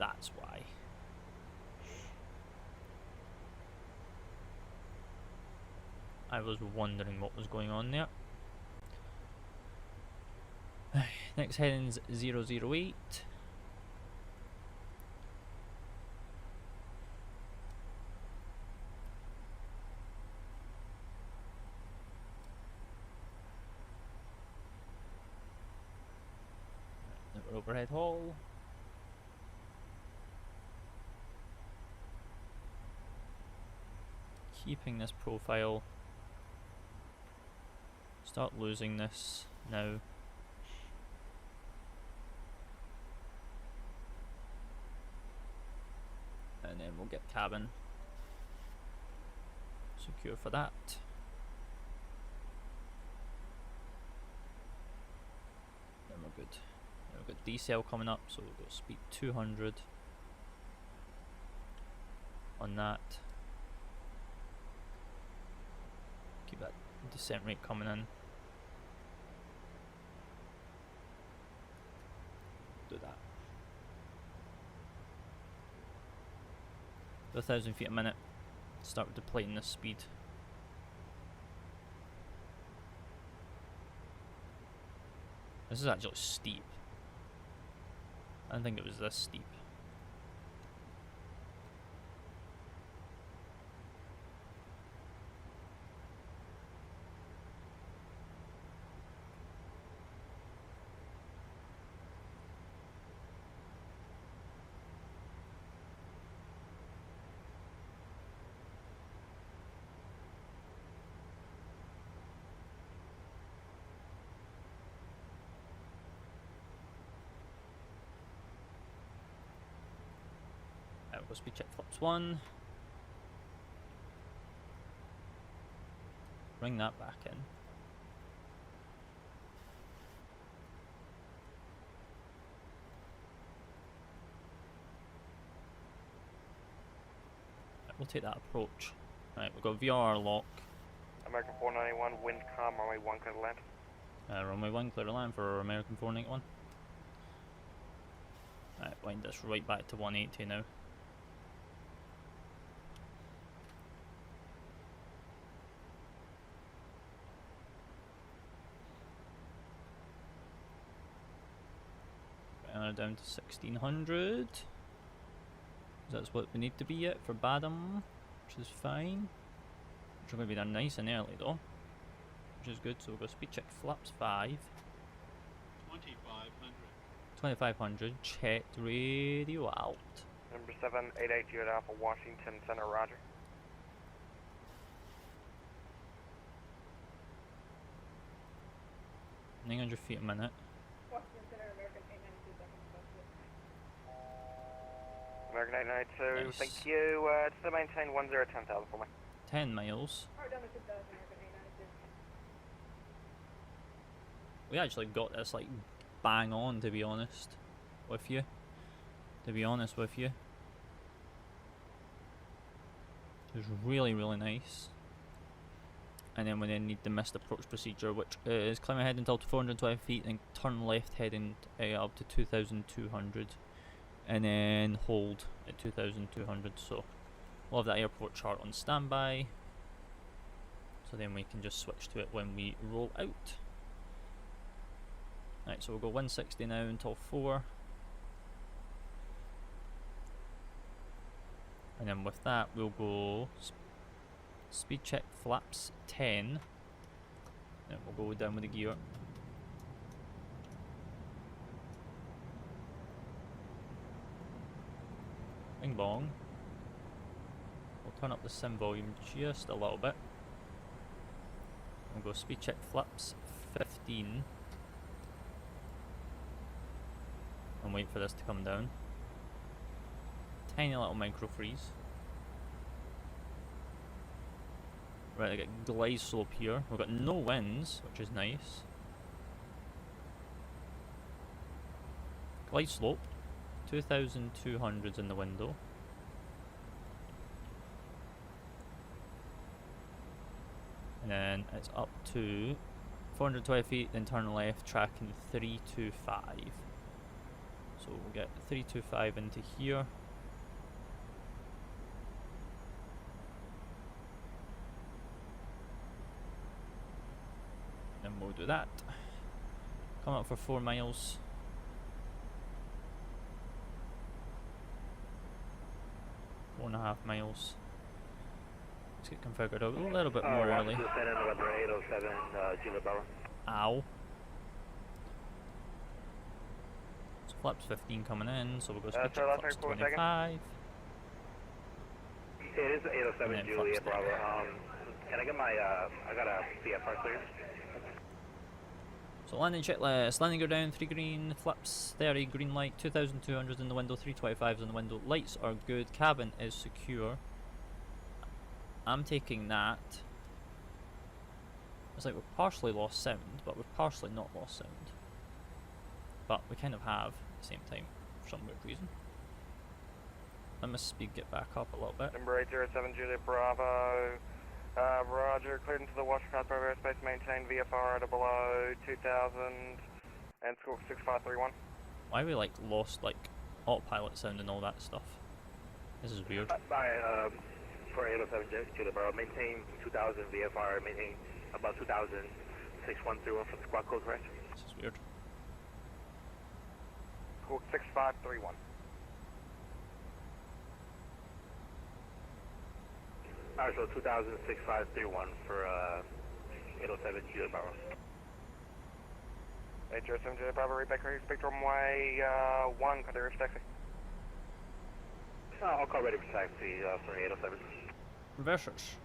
That's why. I was wondering what was going on there. Next heading's 008. We're overhead Hall. Keeping this profile. Start losing this now. And then we'll get cabin secure for that. Then we're good. Then we've got decel coming up, so we'll go speed 200 on that. Keep that descent rate coming in. Do that. 1,000 feet a minute. Start depleting this speed. This is actually steep. I didn't think it was this steep. We'll speed check flaps 1. Bring that back in. Right, we'll take that approach. Right, we've got VRR lock. American 491, wind calm, runway 1 clear to land. Runway 1 clear to land for American 491. Right, wind this right back to 180 now. Down to 1600. That's what we need to be at for Badham, which is fine. We're going to be there nice and early though, which is good. So we'll go speed check flaps 5. 2500. Checked radio out. Number 788 Jude Alpha, Washington Center, roger. $900 feet a minute. 892, Nice. thank you. Just to maintain 1010,000 for me. 10 miles. We actually got this like bang on, to be honest with you. It was really, really nice. And then we then need the missed approach procedure, which is climb ahead until 420 feet and turn left heading up to 2,200. And then hold at 2,200. So we'll have that airport chart on standby. So then we can just switch to it when we roll out. Right, so we'll go 160 now until 4. And then with that, we'll go speed check flaps 10. Then we'll go down with the gear. Bing bong. We'll turn up the sim volume just a little bit. We'll go speed check flaps 15. And wait for this to come down. Tiny little micro freeze. Right, I get glide slope here. We've got no winds, which is nice. Glide slope, 2,200's in the window. And then it's up to 420 feet, then turn left, tracking 325. So we'll get 325 into here. Then we'll do that. Come up for 4 miles. Four and a half miles. Let's get configured out a little bit more early. Ow. So flaps 15 coming in, so we'll go speed check flaps 25. It is 807 Juliet Bravo. Can I get my, I got a VFR clear. So landing checklist, landing gear down, 3 green, flaps 30, green light, 2,200 in the window, 325s in the window, lights are good, cabin is secure. I'm taking that. It's like we've partially lost sound, but we've partially not lost sound. But we kind of have at the same time, for some weird reason. Let my speed get back up a little bit. Number 807 Juliet Bravo. Roger, cleared into the Washington Bravo airspace, maintain VFR at or below 2,000 and score 6531. Why we like lost like autopilot sound and all that stuff? This is weird. For 807 Juliet Bravo, maintain 2,000 VFR, maintain about 2,000, 6131 from squad code, correct? This is weird. Score 6531. Alright, so 2,06531 for 807 Juliet Bravo. 807 Juliet Bravo, read back, expect runway 1, contact reach taxi. I'll call ready for taxi for 807. Reversers.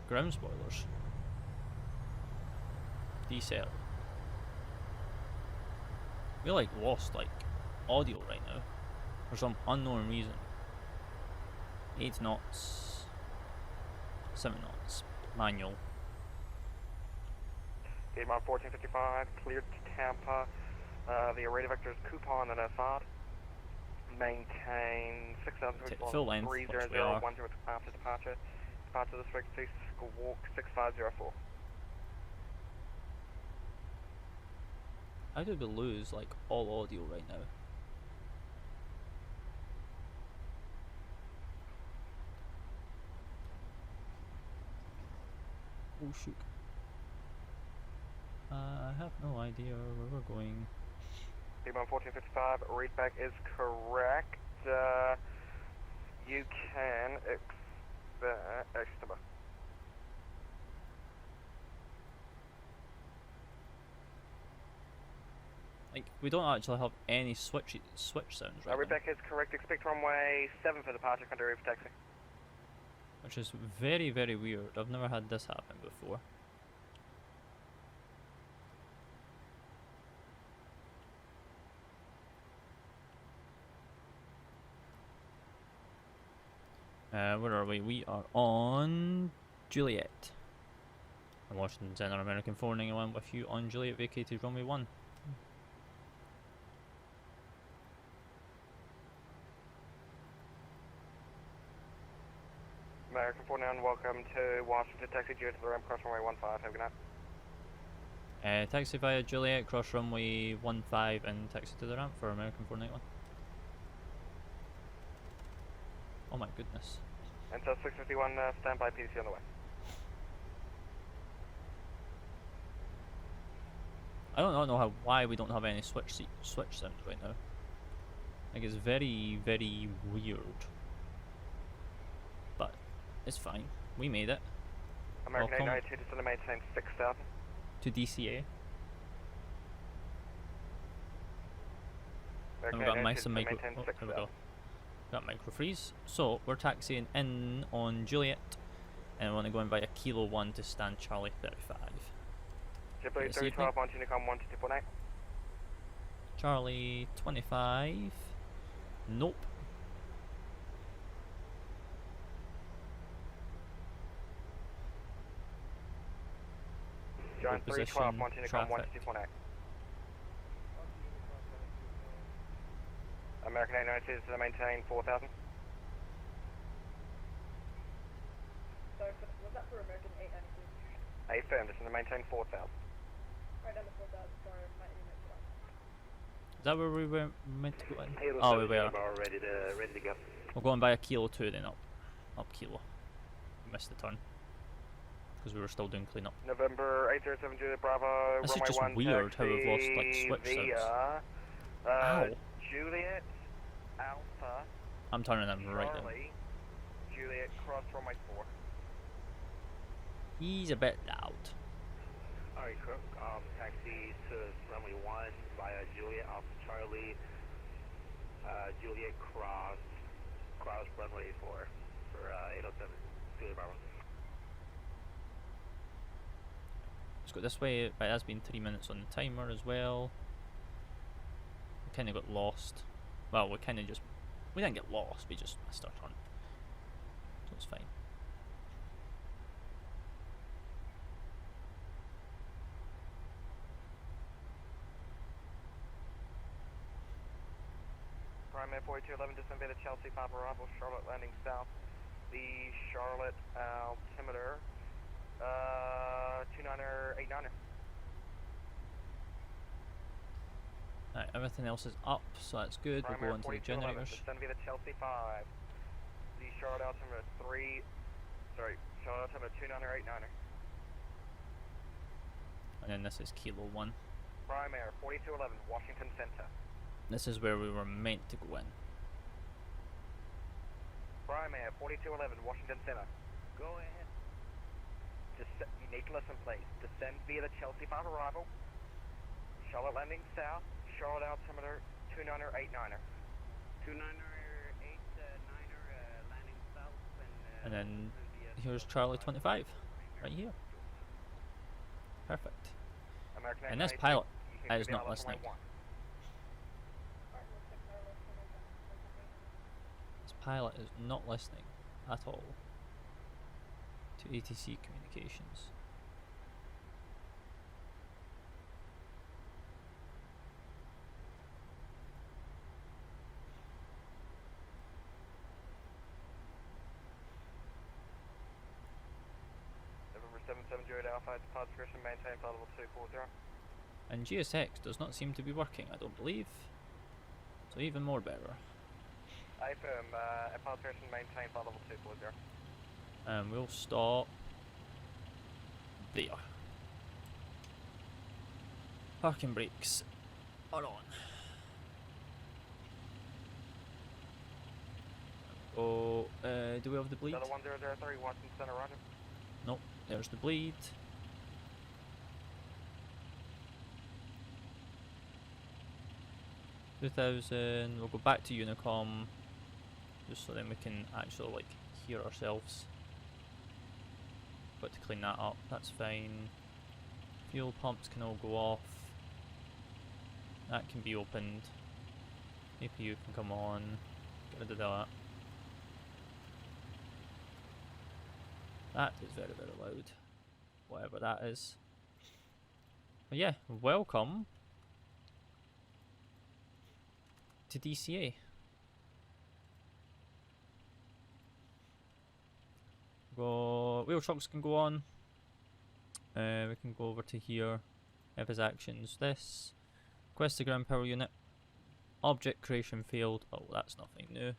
Ground spoilers. Decel. We like lost like audio right now for some unknown reason. 8 knots, 7 knots, manual. Gate 1455, cleared to Tampa. The radar vector is Coupon and Assad. Maintain 6,000 full length, 30010 after departure. Departure this frequency, squawk 6504. How did we lose like all audio right now? Oh shoot. I have no idea where we're going. D-Bomb 1455, readback is correct. You can expect Like, we don't actually have any switch sounds right now, readback is correct. Expect runway 7 for departure, contact reach taxi. which is very, very weird. I've never had this happen before. Where are we? We are on Juliet. And Washington Center, American 491 with you on Juliet, vacated runway 1. American 49, welcome to Washington, taxi due to the ramp, cross runway 15, have a good night. Taxi via Juliet, cross runway 15 and taxi to the ramp for American 491. Oh my goodness. And so 651, standby PDC on the way. I don't know why we don't have any switch sounds right now. Like, it's very, very weird. But it's fine. We made it. American Welcome 892 to center, maintain 6000. to DCA. And American we've got 892 mice to and micro. maintain Oh, there we 6000. go. Got micro freeze. So we're taxiing in on Juliet, and we want to go in via Kilo 1 to stand Charlie 35. JetBlue This 312, on Unicom 122.8. Charlie 25. Nope. Giant Hold 312, position, on Unicom traffic. 122.8. American 892 to maintain 4000. Sorry, was that for American 892? Affirmed, just to maintain 4000. Right down to 4,000, sorry, my internet cut off. Is that where we were meant to go in? Hey, Oh, we were. Ready to go. We're going by a Kilo 2 then up Kilo. Missed the turn. Because we were still doing cleanup. November 807 Juliet Bravo, This is runway just 1 weird how we've lost, like, taxi switch via, Ow. Juliet Alpha I'm turning them right now. Charlie Juliet cross runway 4. He's a bit loud. Alright, Crook. Taxi to runway 1 via Juliet Alpha Charlie. Juliet cross runway 4 for 807 Juliet Bravo. Let's go this way. It has been 3 minutes on the timer as well. We kind of got lost. Well, we didn't get lost, we just missed our turn. So it's fine. Prime Air 4211, descend via the Chelsea 5 arrival, Charlotte landing south. The Charlotte altimeter, 29er, 89er. Alright, everything else is up, so that's good. We'll go into the generators. Descend via the Chelsea 5. The Charlotte altimeter, Charlotte altimeter, 29er, 89er. And then this is Kilo 1. Prime Air 4211, Washington Center. This is where we were meant to go in. Prime Air 4211, Washington Center. Go ahead. You need to listen, please. Descend via the Chelsea 5 arrival. Charlotte landing south. Charlotte altimeter 29er, 89er. 29er, 89er, landing south. And then here's Charlie 25, right here. Perfect. American And this 888, pilot you can is be not out listening. runway 1. This pilot is not listening at all to ATC communications. November 77 Juliet Alpha, departure description, maintain flight level 240. And GSX does not seem to be working, I don't believe. So even more better. Affirm, departure description, maintain flight level 240. And we'll stop there. Parking brakes are on. Oh, do we have the bleed? Delta 1003, Washington Center, roger. Nope, there's the bleed. We'll go back to Unicom just so then we can actually like hear ourselves. Got to clean that up, that's fine. Fuel pumps can all go off. That can be opened. APU can come on. Get rid of that. That is very, very loud. Whatever that is. But yeah, welcome to DCA. Wheel trucks can go on. We can go over to here. FS actions. This. Quest the ground power unit. Object creation failed. Oh, that's nothing new.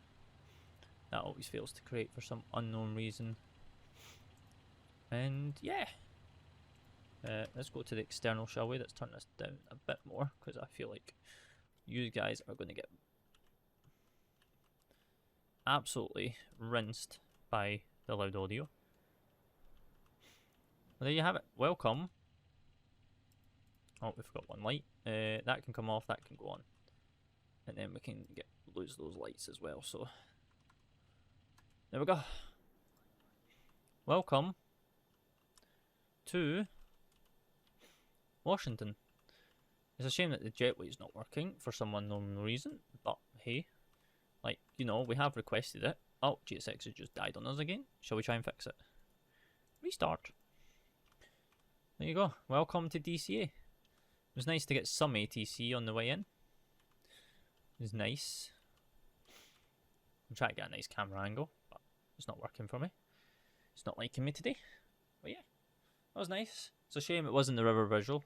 That always fails to create for some unknown reason. And yeah. Let's go to the external, shall we? Let's turn this down a bit more, because I feel like you guys are going to get absolutely rinsed by the loud audio. Well, there you have it. Welcome. Oh, we forgot one light. That can come off, that can go on. And then we can lose those lights as well, so there we go. Welcome to Washington. It's a shame that the jetway is not working for some unknown reason, but hey, like, you know, we have requested it. Oh, GSX has just died on us again. Shall we try and fix it? Restart. There you go. Welcome to DCA. It was nice to get some ATC on the way in. It was nice. I'm trying to get a nice camera angle, but it's not working for me. It's not liking me today. But yeah, that was nice. It's a shame it wasn't the river visual.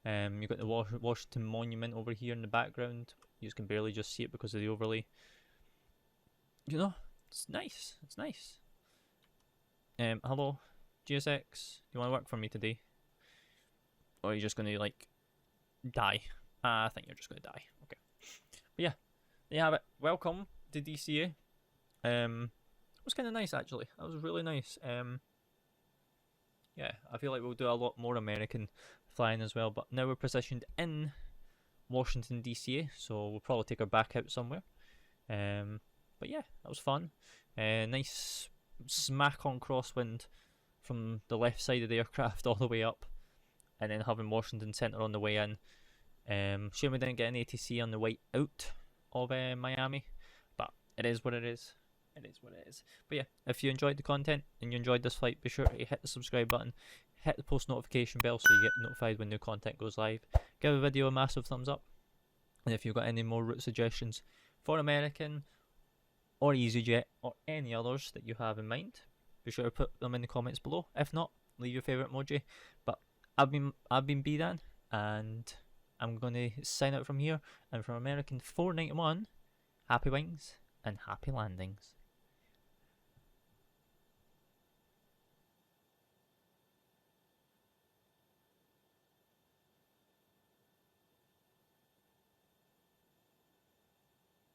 You've got the Washington Monument over here in the background. You can barely just see it because of the overlay. You know, it's nice. It's nice. Hello, GSX. Do you want to work for me today? Or are you just going to, like, die? I think you're just going to die. Okay. But yeah, there you have it. Welcome to DCA. It was kind of nice, actually. That was really nice. Yeah, I feel like we'll do a lot more American flying as well, but now we're positioned in Washington DCA, so we'll probably take our back out somewhere. But yeah, that was fun. Nice smack on crosswind from the left side of the aircraft all the way up, and then having Washington Center on the way in. Shame we didn't get an ATC on the way out of Miami, but it is what it is. It is what it is. But yeah, if you enjoyed the content and you enjoyed this flight, be sure to hit the subscribe button, hit the post notification bell so you get notified when new content goes live. Give the video a massive thumbs up, and if you've got any more route suggestions for American or EasyJet or any others that you have in mind, be sure to put them in the comments below. If not, leave your favourite emoji. But I've been B-Dan, and I'm gonna sign out from here. And from American 491, happy wings and happy landings.